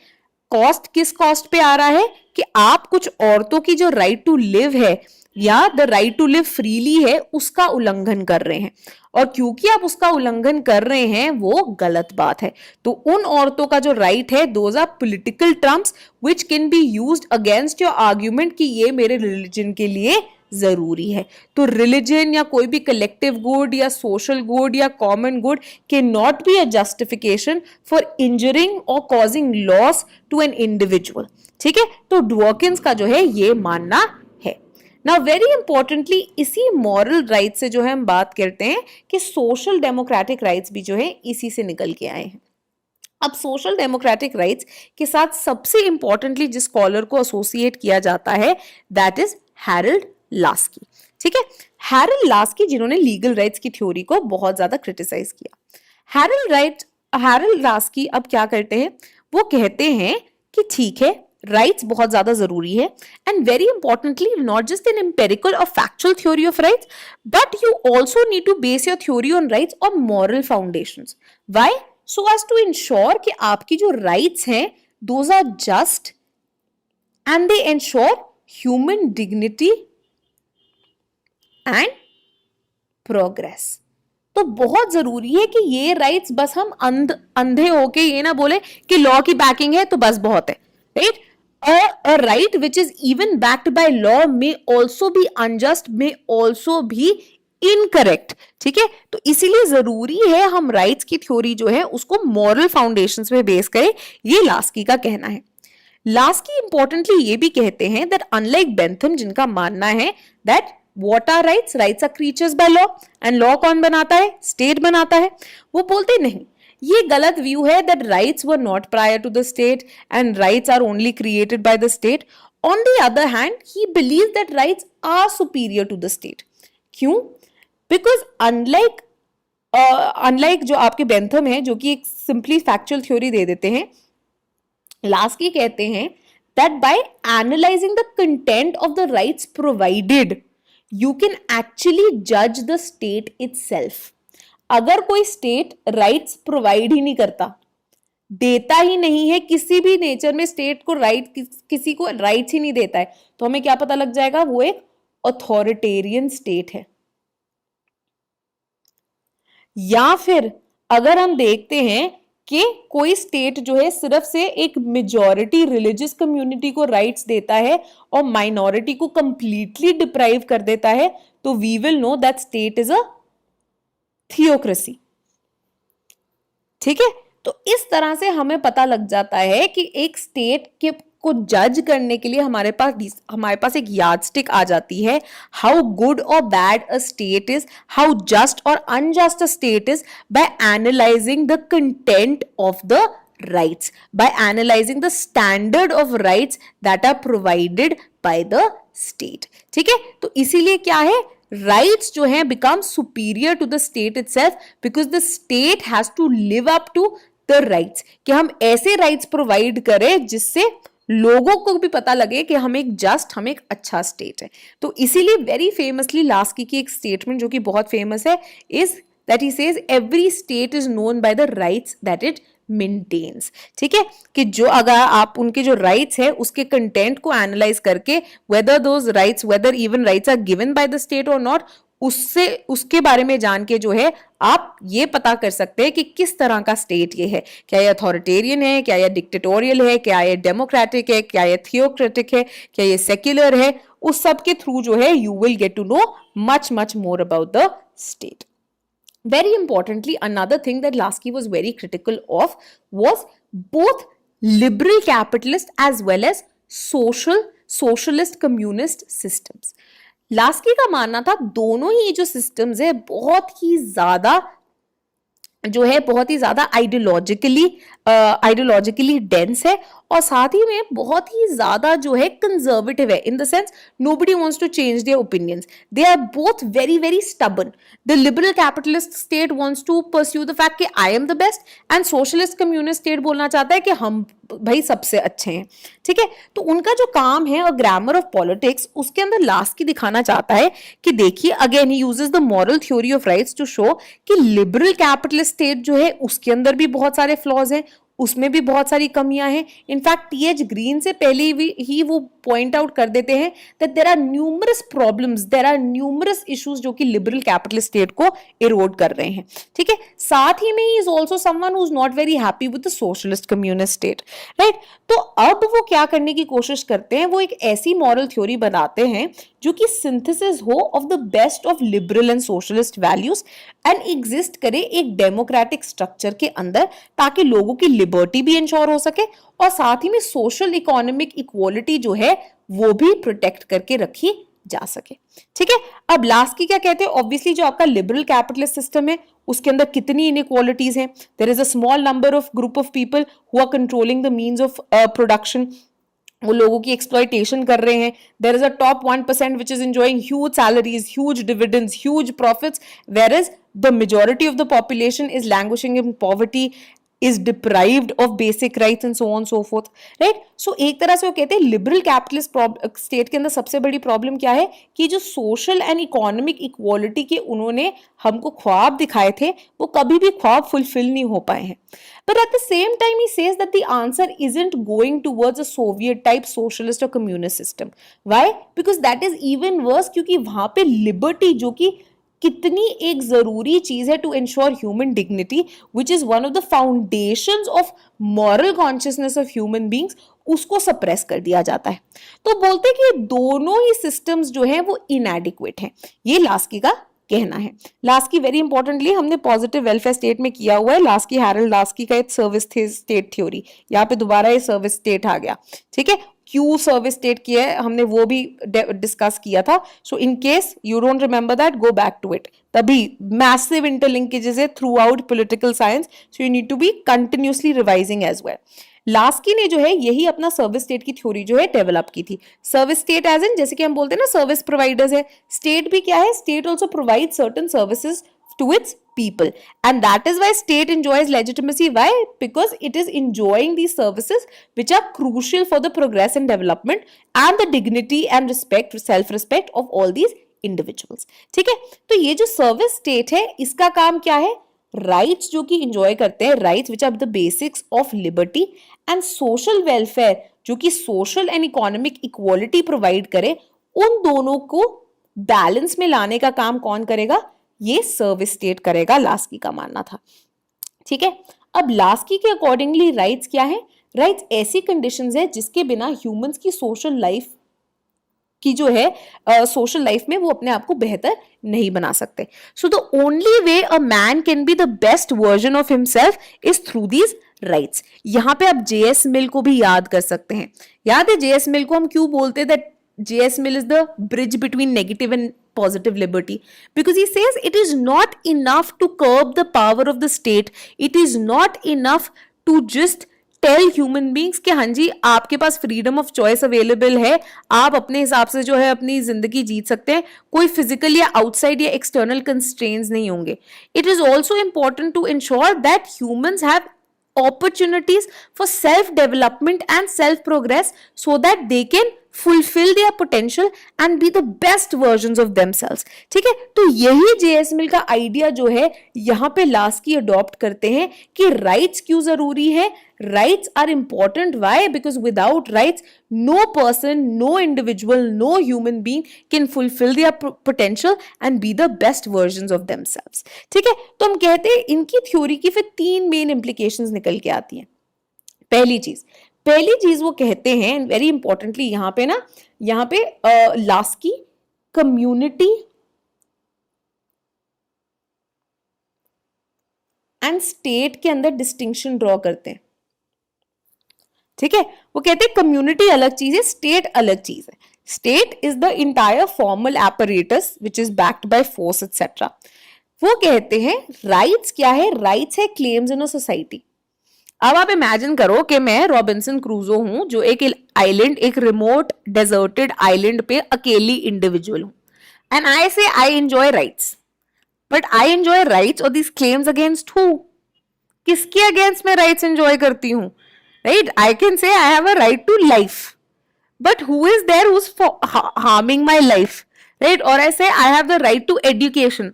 कॉस्ट किस कॉस्ट पे आ रहा है कि आप कुछ औरतों की जो राइट टू लिव है या the right to live freely है उसका उल्लंघन कर रहे हैं, और क्योंकि आप उसका उल्लंघन कर रहे हैं वो गलत बात है. तो उन औरतों का जो राइट है those are political terms which can be used against your argument कि ये मेरे रिलीजन के लिए जरूरी है. तो रिलीजन या कोई भी कलेक्टिव गुड या सोशल गुड या common good can not be a justification for injuring और causing loss to an individual. ठीक है, तो डवर्किन्स का जो है ये मानना है. नाउ वेरी इंपॉर्टेंटली इसी मॉरल राइट से जो है हम बात करते हैं कि सोशल डेमोक्रेटिक राइट्स भी जो है इसी से निकल के आए हैं. अब सोशल डेमोक्रेटिक राइट्स के साथ सबसे इंपॉर्टेंटली जिस स्कॉलर को एसोसिएट किया जाता है दैट इज हैरल्ड लास्की. ठीक है, हैरल्ड लास्की, जिन्होंने लीगल राइट्स की थ्योरी को बहुत ज्यादा क्रिटिसाइज किया। हैरल्ड लास्की अब क्या करते हैं, वो कहते हैं कि ठीक है, राइट्स बहुत ज्यादा जरूरी है, and very importantly not just an empirical और factual theory of rights, but you also need to base your theory on rights on moral foundations. Why? So as to ensure कि आपकी जो राइट्स हैं those are just and they ensure human dignity and progress. तो बहुत जरूरी है कि ये राइट्स बस हम अंधे होके ये ना बोले कि लॉ की बैकिंग है तो बस बहुत है, right? A right which is even backed by law may also be unjust, may also be incorrect, ठीक है? तो इसीलिए जरूरी है हम राइट्स की थ्योरी जो है उसको मॉरल फाउंडेशंस पे बेस करें, ये लास्की का कहना है। लास्की इंपॉर्टेंटली ये भी कहते हैं दैट अनलाइक बेंथम, जिनका मानना है that what are rights, rights are creatures by law, and law कौन बनाता है? स्टेट बनाता है। वो बोलते नहीं, ये गलत व्यू है that rights were not prior to the state and rights are only created by the state. On the other hand he believe that rights are superior to the state. क्यों? Because unlike जो आपके Bentham है, जो कि एक simply factual theory दे देते हैं, Laski कहते हैं that by analyzing the content of the rights provided, you can actually judge the state itself. अगर कोई स्टेट राइट्स प्रोवाइड ही नहीं करता, देता ही नहीं है, किसी भी नेचर में स्टेट को किसी को राइट्स ही नहीं देता है, तो हमें क्या पता लग जाएगा? वो एक अथॉरिटेरियन स्टेट है। या फिर अगर हम देखते हैं कि कोई स्टेट जो है सिर्फ से एक मेजॉरिटी रिलीजियस कम्युनिटी को राइट्स देता है और माइनॉरिटी को कंप्लीटली डिप्राइव कर देता है, तो we will know that state is a theocracy. ठीक है? तो इस तरह से हमें पता लग जाता है कि एक स्टेट के को जज करने के लिए हमारे पास एक यार्डस्टिक आ जाती है, हाउ गुड और bad a state is, how just और unjust a state is, by analysing the content of the rights, by analysing the standard of rights that are provided by the state. ठीक है? तो इसीलिए क्या है, rights जो है become superior to the state itself, because the state has to live up to the rights, कि हम ऐसे राइट्स प्रोवाइड करें जिससे लोगों को भी पता लगे कि हम एक अच्छा स्टेट है। तो इसीलिए वेरी फेमसली लास्की की एक स्टेटमेंट जो कि बहुत फेमस है is that he says every state is known by the rights that it maintains. ठीक है? कि जो अगर आप उनके जो राइट्स है उसके कंटेंट को एनालाइज करके whether even rights are given by the state और नॉट, उसके बारे में जान के जो है आप ये पता कर सकते हैं कि किस तरह का स्टेट ये है, क्या ये अथॉरिटेरियन है, क्या ये डिक्टेटोरियल है, क्या ये डेमोक्रेटिक है, क्या ये थियोक्रेटिक है, क्या ये सेक्युलर है। उस सब के थ्रू जो है you will get to know much more about the state. Very importantly, another thing that Lasky was very critical of was both liberal capitalist as well as socialist communist systems. Laski का मानना था दोनों ही जो systems है बहुत ही ज्यादा ideologically dense है और साथ ही में बहुत ही ज्यादा जो है कंजर्वेटिव है, in the sense nobody wants to change their opinions, they are both very stubborn. The liberal capitalist state wants to pursue the fact कि I am the best, and socialist communist state बोलना चाहता है कि हम भाई सबसे अच्छे हैं। ठीक है? तो उनका जो काम है और ग्रामर ऑफ पॉलिटिक्स, उसके अंदर लास्की दिखाना चाहता है कि देखिए, again he uses the moral theory of rights to show कि लिबरल कैपिटलिस्ट स्टेट जो है उसके अंदर भी बहुत सारे फ्लॉज हैं, उसमें भी बहुत सारी कमियां हैं। इनफैक्ट टीएच ग्रीन से पहले ही वो पॉइंट आउट कर देते हैं that there are numerous problems, there are numerous issues जो कि लिबरल कैपिटलिस्ट स्टेट को इरोड कर रहे हैं। ठीक है? साथ ही में he is also someone who is not very happy with the socialist communist state, right? तो अब वो क्या करने की कोशिश करते हैं, वो एक ऐसी मॉरल थ्योरी बनाते हैं जो कि सिंथेसिस हो of the best of liberal and socialist values and exist करे एक डेमोक्रेटिक स्ट्रक्चर के अंदर, ताकि लोगों की लिबर्टी भी इंश्योर हो सके और साथ ही में सोशल इकोनॉमिक इक्वालिटी जो है वो भी प्रोटेक्ट करके रखी जा सके। ठीक है? अब लास्की क्या कहते हैं, ऑब्वियसली जो आपका लिबरल कैपिटलिस्ट सिस्टम है उसके अंदर कितनी इनइक्वालिटीज हैं, there is a small number of group of people who are controlling the means of production, वो लोगों की एक्सप्लॉइटेशन कर रहे हैं. There is a top 1% which is enjoying huge salaries, huge dividends, huge profits, where is the majority of the population is languishing in poverty, is deprived of basic rights and so on so forth, right? So एक तरह से वो कहते हैं liberal capitalist state के अंदर सबसे बड़ी प्रॉब्लम क्या है कि जो सोशल एंड इकोनॉमिक इक्वालिटी के उन्होंने हमको ख्वाब दिखाए थे वो कभी भी ख्वाब फुलफिल नहीं हो पाए हैं. But at the same time, he says that the answer isn't going towards a Soviet type socialist or communist system. Why? Because that is even worse, क्योंकि वहां पे लिबर्टी जो कि कितनी एक जरूरी चीज है to ensure human dignity, which is one of the foundations of moral consciousness of human beings, उसको सप्रेस कर दिया जाता है. तो बोलते हैं कि दोनों ही सिस्टम्स जो हैं वो इनएडिक्वेट हैं. ये लास्की का कहना है. लास्की वेरी इंपॉर्टेंटली हमने पॉजिटिव वेलफेयर स्टेट में किया हुआ है. लास्की, हैरल्ड लास्की का एक सर्विस स्टेट थ्योरी, यहाँ पे दोबारा ये सर्विस स्टेट आ गया. ठीक है, क्यू सर्विस स्टेट की है, हमने वो भी डिस्कस किया था. So in case you don't remember that, go back to it. तभी मैसिव इंटरलिंकेजेस है throughout political science, so you need to be continuously revising as well. Laski ने जो है यही अपना सर्विस स्टेट की थ्योरी जो है डेवलप की थी. सर्विस स्टेट एज इन जैसे कि हम बोलते हैं ना सर्विस प्रोवाइडर्स है, स्टेट भी क्या है, state also provide certain services to its people, and that is why state enjoys legitimacy. Why? Because it is enjoying these services which are crucial for the progress and development and the dignity and respect, self respect of all these individuals. ठीक है, तो ये जो service state है इसका काम क्या है, राइट्स जो कि इंजॉय करते हैं, rights which are the basics of liberty, and social welfare जो कि social and economic equality provide करे, उन दोनों को बैलेंस में लाने का काम कौन करेगा, ये सर्विस स्टेट करेगा, लास्की का मानना था. ठीक है, अब लास्की के अकॉर्डिंगली राइट्स क्या है, राइट्स ऐसी कंडीशंस है जिसके बिना ह्यूमंस की सोशल लाइफ की जो है सोशल लाइफ में वो अपने आप को बेहतर नहीं बना सकते. So the only way a man can be the best version of himself is through these rights. यहाँ पे आप जेएस मिल को भी याद कर सकते हैं. याद है जेएस मिल को हम क्यों बोलते हैं that J.S. Mill is the bridge between negative and positive liberty? Because he says it is not enough to curb the power of the state. It is not enough to just tell human beings कि हाँ जी आपके पास freedom of choice available है, आप अपने हिसाब से जो है अपनी जिंदगी जीत सकते हैं, कोई physical या outside या external constraints नहीं होंगे. It is also important to ensure that humans have opportunities for self development and self progress so that they can fulfill their potential and be the best versions of themselves. ठीक है, तो यही JS मिल का idea जो है यहाँ पे Laski adopt करते हैं कि राइट्स क्यों जरूरी है. Rights are important. Why? Because without rights no person, no individual, no human being can fulfil their potential and be the best versions of themselves. ठीक है, तो हम कहते हैं इनकी थ्योरी की फिर 3 मेन इंप्लीकेशंस निकल के आती हैं. पहली चीज वो कहते हैं, वेरी इंपॉर्टेंटली यहाँ पे लास्की कम्युनिटी एंड स्टेट के अंदर डिस्टिंक्शन ड्रॉ करते हैं. ठीक है, वो कहते हैं कम्युनिटी अलग चीज है, स्टेट अलग चीज है. State is the entire formal apparatus which is backed by force etcetera. वो कहते हैं राइट्स क्या है, राइट्स है क्लेम्स इन अ सोसाइटी. अब आप इमेजिन करो कि मैं रॉबिन्सन क्रूजो हूं जो एक आइलैंड, एक रिमोट डेजर्टेड आइलैंड पे अकेली इंडिविजुअल हूं, and I say I enjoy rights, but I enjoy rights और दिस क्लेम्स अगेंस्ट हु, किसके अगेंस्ट मैं राइट्स एंजॉय करती हूं, right? I can say I have a right to life, but who is there who is harming my life, right? और I say I have the right to education,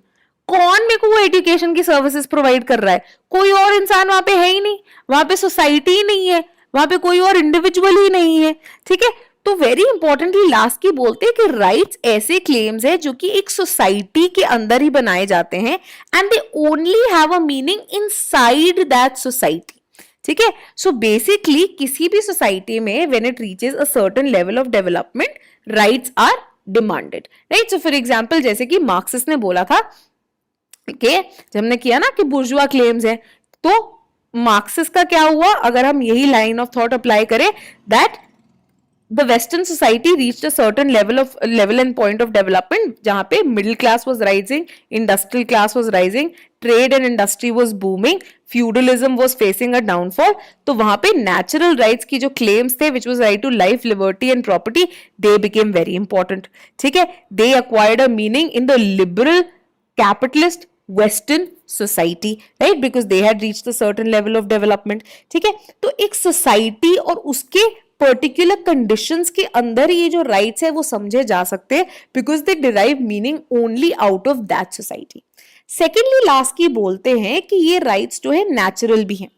कौन मेरे को वो एजुकेशन की services provide कर रहा है? कोई और इंसान वहां पे है ही नहीं, वहां पे सोसाइटी ही नहीं है, वहां पे कोई और इंडिविजुअल ही नहीं है. ठीक है, तो वेरी इंपॉर्टेंटली लास्की बोलते हैं कि राइट्स ऐसे क्लेम्स है जो कि एक सोसाइटी के अंदर ही बनाए जाते हैं and they only have a meaning inside that society. ठीक है, सो बेसिकली किसी भी सोसाइटी में when it reaches a certain level of development rights are demanded, right? So for example जैसे कि मार्क्सिस्ट ने बोला था कि जब हमने किया ना कि बुर्जुआ क्लेम्स है, तो मार्क्सिस्ट का क्या हुआ, अगर हम यही लाइन ऑफ थॉट अप्लाई करें that the Western society reached a certain level and point of development जहाँ पे middle class was rising, industrial class was rising, trade and industry was booming, feudalism was facing a downfall. तो वहाँ पे natural rights की जो claims थे, which was right to life, liberty and property, they became very important. ठीक है, they acquired a meaning in the liberal capitalist Western society, right? Because they had reached a certain level of development. ठीक है, तो एक society और उसके particular conditions के अंदर ये जो राइट्स है वो समझे जा सकते हैं, because they derive meaning only out of that society. Secondly Laski बोलते हैं कि ये राइट्स जो है नेचुरल भी हैं,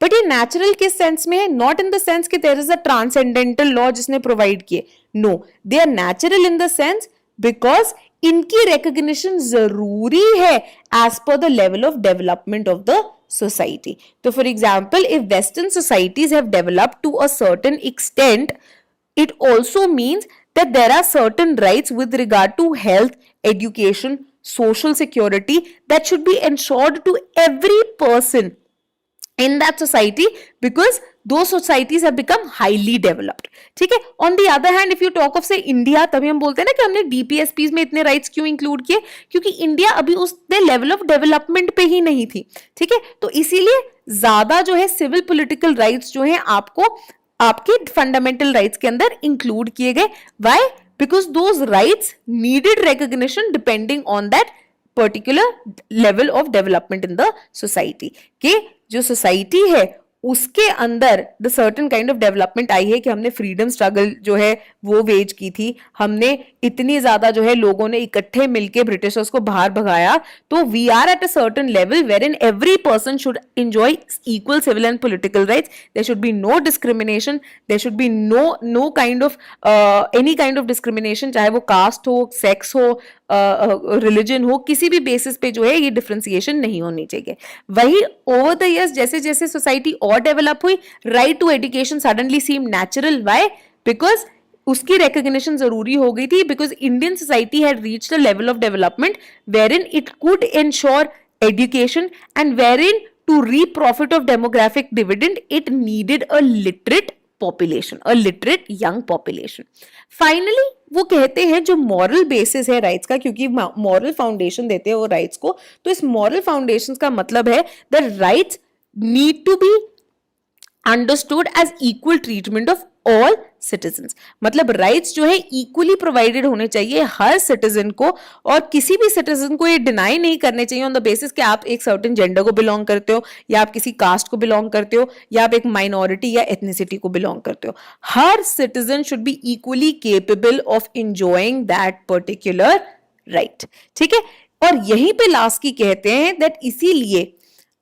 बट ये नेचुरल किस सेंस में है? नॉट इन द सेंस कि there is a transcendental law जिसने प्रोवाइड किए. No, they are natural in the sense because इनकी रिकॉग्निशन जरूरी है as per the level of development of the society. So for example, if Western societies have developed to a certain extent, it also means that there are certain rights with regard to health, education, social security that should be ensured to every person in that society because those societies have become highly developed. ठीक है. On the other hand, if you talk of say India, तभी हम बोलते हैं ना कि हमने DPSPs में इतने राइट्स क्यों इंक्लूड किए, क्योंकि इंडिया अभी उस लेवल ऑफ डेवलपमेंट पे ही नहीं थी. ठीक है, तो इसीलिए ज्यादा जो है सिविल पॉलिटिकल राइट्स जो है आपको आपके फंडामेंटल राइट्स के अंदर इंक्लूड किए गए. Why? Because those rights needed recognition depending on that particular level of development in the society. के जो सोसाइटी है उसके अंदर the certain kind of development आई है कि हमने फ्रीडम स्ट्रगल जो है वो वेज की थी, हमने इतनी ज्यादा जो है लोगों ने इकट्ठे मिलके ब्रिटिशर्स को बाहर भगाया. तो we are at a certain level where in every person should enjoy equal civil and political rights. There should be no discrimination, there should be no kind of any kind of discrimination, चाहे वो cast हो, sex हो, religion हो, किसी भी basis पे जो है ये डिफरेंशिएशन नहीं होनी चाहिए. वही ओवर द इयर्स जैसे जैसे सोसाइटी और डेवलप हुई, right to education suddenly seem natural. Why? Because उसकी रिकॉग्निशन जरूरी हो गई थी, because Indian society had reached a level of development wherein it could ensure education and wherein to reap profit of demographic dividend it needed a literate population, a literate young population. Finally, वो कहते हैं जो moral basis है rights का, क्योंकि moral foundation देते हैं वो rights को, तो इस moral foundations का मतलब है that rights need to be understood as equal treatment of all citizens. मतलब राइट्स जो है इक्वली प्रोवाइडेड होने चाहिए हर सिटीजन को, और किसी भी सिटीजन को ये डिनाई नहीं करने चाहिए ऑन द बेसिस कि आप एक सर्टेन जेंडर को बिलोंग करते हो, या आप किसी कास्ट को बिलोंग करते हो, या आप एक माइनॉरिटी या एथनिसिटी को बिलोंग करते हो. हर citizen should be equally capable of enjoying that particular right. ठीक है, और यहीं पे लास्की कहते हैं दैट इसीलिए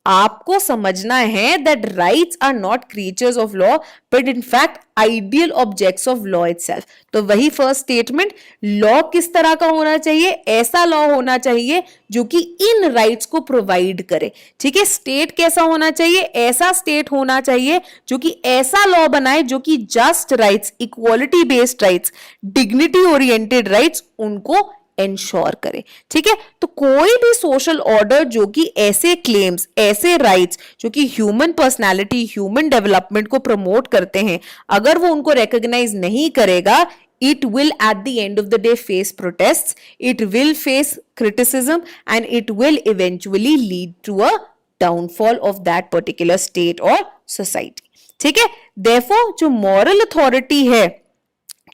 आपको समझना है that rights are not creatures of law but in fact ideal objects of law itself. तो वही फर्स्ट स्टेटमेंट, लॉ किस तरह का होना चाहिए? ऐसा लॉ होना चाहिए जो कि इन राइट्स को प्रोवाइड करे. ठीक है, स्टेट कैसा होना चाहिए? ऐसा स्टेट होना चाहिए जो कि ऐसा लॉ बनाए जो कि just rights, equality based rights, dignity oriented rights उनको इंश्योर करे. ठीक है, तो कोई भी सोशल ऑर्डर जो कि ऐसे क्लेम्स, ऐसे राइट्स जो कि ह्यूमन पर्सनालिटी, ह्यूमन डेवलपमेंट को प्रमोट करते हैं, अगर वो उनको रिकॉग्नाइज नहीं करेगा, it will at the end of the day face protests, it will face criticism and it will eventually lead to a downfall of that particular state or society. ठीक है, therefore जो moral authority है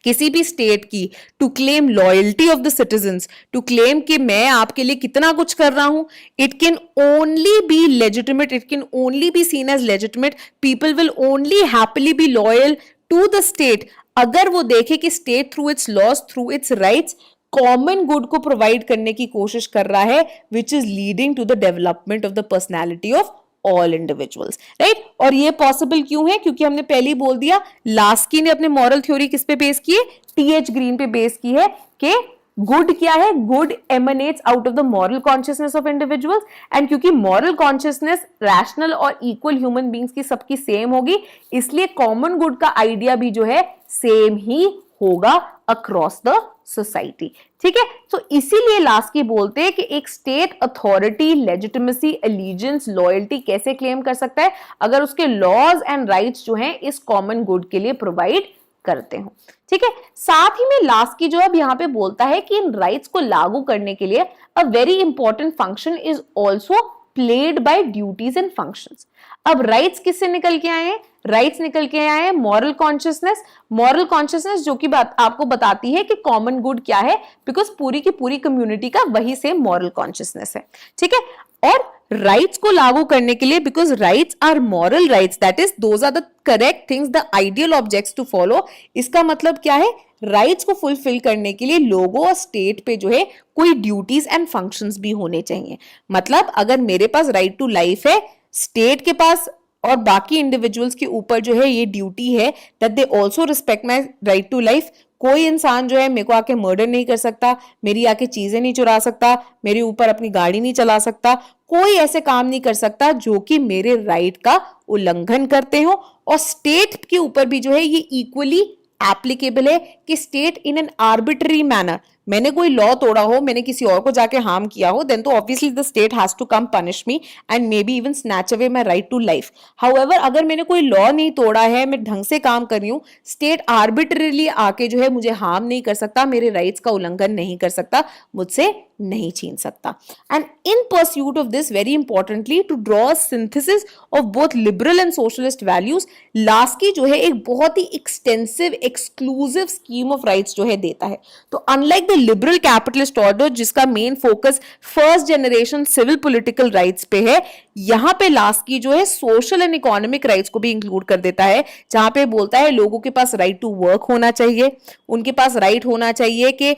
किसी भी state की to claim loyalty of the citizens, to claim कि मैं आपके लिए कितना कुछ कर रहा हूं, it can only be legitimate, it can only be seen as legitimate. People will only happily be loyal to the state अगर वो देखे कि state through its laws, through its rights common good को प्रोवाइड करने की कोशिश कर रहा है, which is leading to the development of the personality of all individuals. Right, और ये पॉसिबल क्यों है? क्योंकि हमने पहले ही बोल दिया, लास्की ने अपने मॉरल थ्योरी किस पे बेस की है? टीएच ग्रीन पे बेस की है कि गुड क्या है? Good emanates out of the moral consciousness of individuals, and क्योंकि मॉरल कॉन्शियसनेस रैशनल और इक्वल ह्यूमन बींग्स की सबकी सेम होगी, इसलिए कॉमन गुड का आइडिया भी जो है सेम ही होगा अक्रॉस द सोसाइटी. ठीक है, तो इसीलिए लास्की बोलते हैं कि एक state authority legitimacy, allegiance, loyalty कैसे क्लेम कर सकता है? अगर उसके लॉज एंड राइट्स जो हैं इस कॉमन गुड के लिए प्रोवाइड करते हो। ठीक है, साथ ही में लास्की जो अब यहाँ पे बोलता है कि इन राइट्स को लागू करने के लिए a very important function is also played by duties and functions. अब राइट्स किससे निकल के आए हैं? राइट्स निकल के आए हैं मॉरल कॉन्शियसनेस। मॉरल कॉन्शियसनेस जो कि बात आपको बताती है कि कॉमन गुड क्या है, बिकॉज पूरी की पूरी कम्युनिटी का वही से मॉरल कॉन्शियसनेस है। ठीक है, और राइट्स को लागू करने के लिए, because rights are moral rights, that is those are the correct things, the ideal objects to follow. इसका मतलब क्या है? राइट्स को फुलफिल करने के लिए लोगों और स्टेट पे जो है कोई ड्यूटीज एंड फंक्शंस भी होने चाहिए। मतलब अगर मेरे पास राइट टू लाइफ है, स्टेट के पास और बाकी इंडिविजुअल्स के ऊपर जो है ये ड्यूटी है that they also respect my right to life. कोई इंसान जो है मेरे को आके मर्डर नहीं कर सकता, मेरी आके चीजें नहीं चुरा सकता, मेरे ऊपर अपनी गाड़ी नहीं चला सकता, कोई ऐसे काम नहीं कर सकता जो कि मेरे राइट का उल्लंघन करते हो। और स्टेट के ऊपर भी जो है ये इक्वली एप्लीकेबल है कि state in an arbitrary manner, मैंने कोई लॉ तोड़ा हो, मैंने किसी और को जाके हार्म किया हो, देन तो obviously the state has to come punish me and maybe even snatch away my right to life. However अगर मैंने कोई लॉ नहीं तोड़ा है, मैं ढंग से काम कर रही हूँ, स्टेट आर्बिट्ररीली आके जो है मुझे हार्म नहीं कर सकता, मेरे राइट्स का उल्लंघन नहीं कर सकता, मुझसे नहीं छीन सकता। And in pursuit of this, very importantly, to draw synthesis of both liberal and socialist values, Laski जो है एक बहुत ही extensive exclusive scheme of rights जो है देता है। तो unlike the liberal capitalist order जिसका main focus first generation civil political rights पे है, यहां पे लास्की जो है सोशल एंड इकोनॉमिक राइट्स को भी इंक्लूड कर देता है, जहां पे बोलता है लोगों के पास राइट टू वर्क होना चाहिए, उनके पास राइट होना चाहिए कि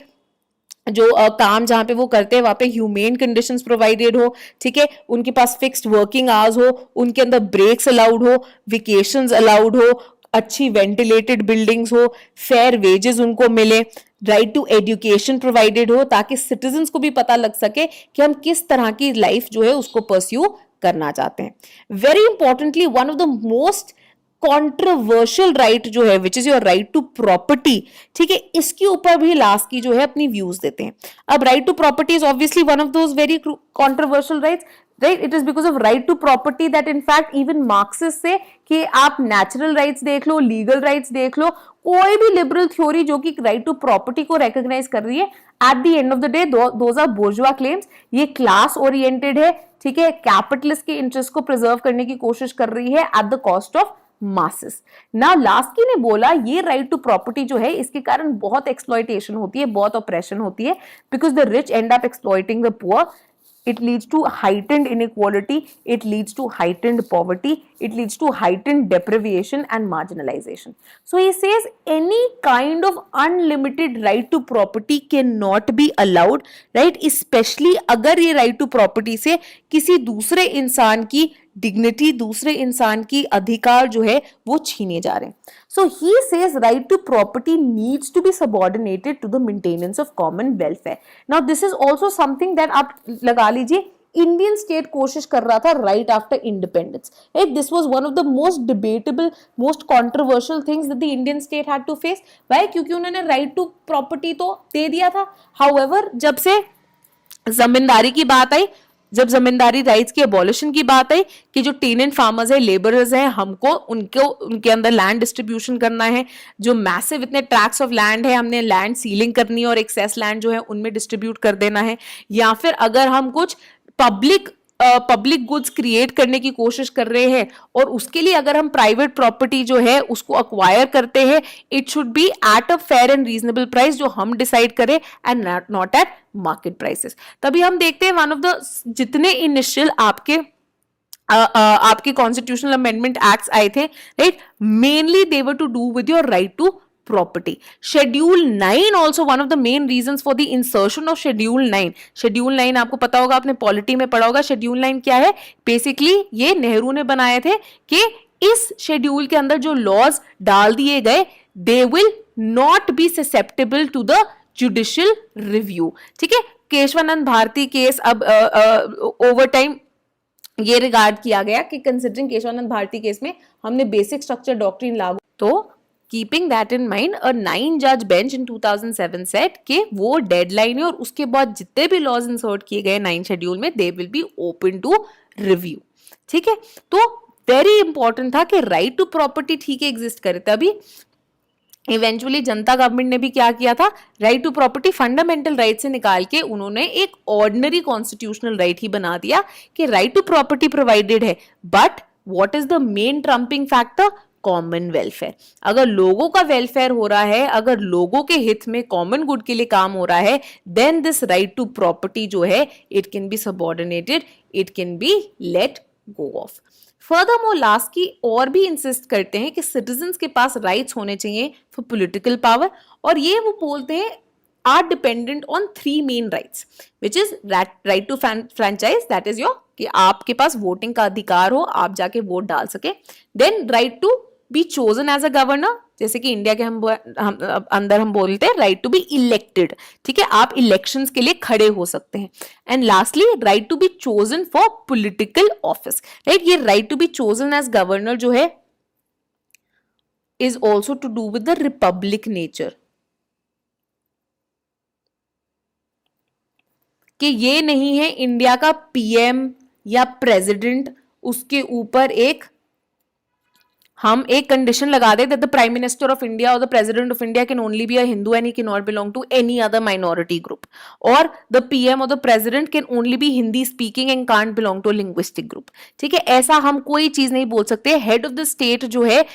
जो काम जहां पे वो करते हैं वहां पे ह्यूमेन कंडीशंस प्रोवाइडेड हो। ठीक है, उनके पास फिक्स्ड वर्किंग आवर्स हो, उनके अंदर ब्रेक्स अलाउड हो, वेकेशंस अलाउड हो, अच्छी वेंटिलेटेड बिल्डिंग्स हो, फेयर वेजेस उनको मिले, राइट टू एजुकेशन प्रोवाइडेड हो, ताकि सिटीजन्स को भी पता लग सके कि हम किस तरह की लाइफ जो है उसको परस्यू करना चाहते हैं। Very importantly, one of the most controversial right जो है which is your right to property, ठीक है, इसके ऊपर भी लास्की जो है अपनी व्यूज देते हैं। अब right to property is obviously one of those very controversial rights, right? It is because of right to property that in fact even Marxist say कि आप नेचुरल राइट्स देख लो, लीगल राइट्स देख लो, कोई भी लिबरल थ्योरी जो कि राइट टू प्रॉपर्टी को recognise कर रही है, at the end of the day those are bourgeois claims. ये क्लास ओरिएंटेड है, ठीक है, कैपिटलिस्ट के इंटरेस्ट को प्रिजर्व करने की कोशिश कर रही है at the cost of masses. Now Laski ने बोला ये राइट टू प्रॉपर्टी जो है इसके कारण बहुत एक्सप्लॉइटेशन होती है, बहुत ऑपरेशन होती है, because the rich and up exploiting the poor. It leads to heightened inequality, it leads to heightened poverty, it leads to heightened deprivation and marginalization. So he says any kind of unlimited right to property cannot be allowed, right? Especially अगर ये right to property से किसी दूसरे इंसान की dignity, दूसरे इंसान की अधिकार जो है वो छीने जा रहे हैं. So he says right to property needs to be subordinated to the maintenance of common welfare. Now this is also something that आप लगा लीजिए इंडियन स्टेट कोशिश कर रहा था right after independence. This was one of the most debatable, most controversial things that the Indian state had to face. Why? क्योंकि उन्होंने right to property तो दे दिया था. हाउएवर जब से जमींदारी की बात आई, जब जमींदारी राइट्स की एबॉलिशन की बात आई कि जो टेनेंट फार्मर्स है, लेबरर्स हैं, हमको उनके अंदर लैंड डिस्ट्रीब्यूशन करना है, जो मैसिव इतने ट्रैक्ट्स ऑफ लैंड है हमने लैंड सीलिंग करनी है और एक्सेस लैंड जो है उनमें डिस्ट्रीब्यूट कर देना है, या फिर अगर हम कुछ पब्लिक गुड्स क्रिएट करने की कोशिश कर रहे हैं और उसके लिए अगर हम प्राइवेट प्रॉपर्टी जो है उसको अक्वायर करते हैं, it should be at a fair and reasonable price जो हम डिसाइड करें and not at market prices. तभी हम देखते हैं वन ऑफ द जितने इनिशियल आपके कॉन्स्टिट्यूशनल अमेंडमेंट एक्ट्स आए थे, right, mainly they were to do with your right to property. Schedule 9 also one of the main reasons for the insertion of Schedule 9. Schedule 9 आपको पता होगा, आपने polity में पढ़ा होगा. Schedule 9 क्या है? बेसिकली ये नेहरू ने बनाए थे कि इस शेड्यूल के अंदर जो लॉज डाल दिए गए they will not be susceptible to the judicial review. ठीक है, केशवानंद भारती केस अब ओवर टाइम ये रिगार्ड किया गया कि कंसिडरिंग केशवानंद भारती केस में हमने बेसिक स्ट्रक्चर डॉक्ट्रिन लागू, तो Keeping that in mind, a 9-judge bench in 2007 said कि वो डेडलाइन है और उसके बाद जितने भी लॉज इंसर्ट किए गए 9 शेड्यूल में they will be open to review. ठीक है, तो वेरी इंपॉर्टेंट था कि राइट टू प्रॉपर्टी ठीक है एग्जिस्ट करे. तभी इवेंचुअली जनता गवर्नमेंट ने भी क्या किया था, right to property fundamental right से निकाल के उन्होंने एक ऑर्डिनरी कॉन्स्टिट्यूशनल राइट ही बना दिया कि राइट टू प्रॉपर्टी प्रोवाइडेड है, but what is the main trumping factor, common welfare. अगर लोगों का वेलफेयर हो रहा है, अगर लोगों के हित में कॉमन गुड के लिए काम हो रहा है, then this right to property जो है it can be subordinated, it can be let go off. Furthermore last की और भी इंसिस्ट करते हैं कि सिटीजन्स के पास राइट्स होने चाहिए फॉर पॉलिटिकल पावर, और ये वो बोलते हैं are dependent on 3 main rights, which is right to franchise, that is your कि आपके पास वोटिंग का अधिकार हो, आप जाके वोट डाल सके। Then right to be chosen as a governor, जैसे कि इंडिया के अंदर हम बोलते हैं राइट टू बी इलेक्टेड, ठीक है, आप इलेक्शंस के लिए खड़े हो सकते हैं। And lastly right to be chosen for political office, right, ये right to be chosen as governor जो है is also to do with the republic nature, कि ये नहीं है इंडिया का पीएम या प्रेसिडेंट उसके ऊपर हम एक कंडीशन लगा दे that the prime minister of India और the president of India can only be a Hindu and he can not belong to any other minority group, और द पीएम और the president can only be Hindi speaking and can't belong to a linguistic group, ठीक है, ऐसा हम कोई चीज नहीं बोल सकते। हेड ऑफ द स्टेट जो है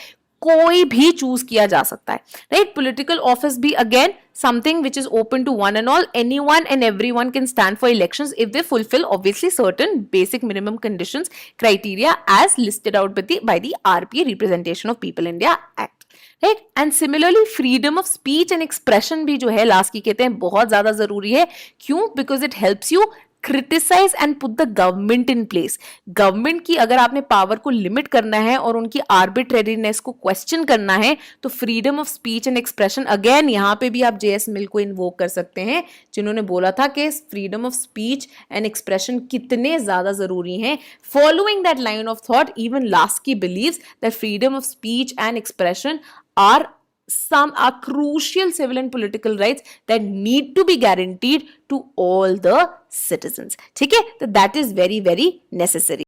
कोई भी चूज किया जा सकता है, राइट। पॉलिटिकल ऑफिस भी again something which is open to one and all, anyone and everyone can stand for elections if they fulfill obviously certain basic minimum conditions criteria as listed out by the RPA, Representation of People India Act, right। and similarly freedom of speech and expression भी जो है last की कहते हैं बहुत ज्यादा जरूरी है, क्यों, because it helps you criticise and put the government in place. Government की अगर आपने पावर को लिमिट करना है और उनकी आर्बिट्रेरीनेस को क्वेश्चन करना है, तो freedom of speech and expression, again यहाँ पे भी आप जेएस मिल को इन्वोक कर सकते हैं, जिन्होंने बोला था कि freedom of speech and expression कितने ज्यादा जरूरी हैं। Following that line of thought even Laski believes that freedom of speech and expression are some are crucial civil and political rights that need to be guaranteed to all the citizens, ठीक है, तो that is very very necessary।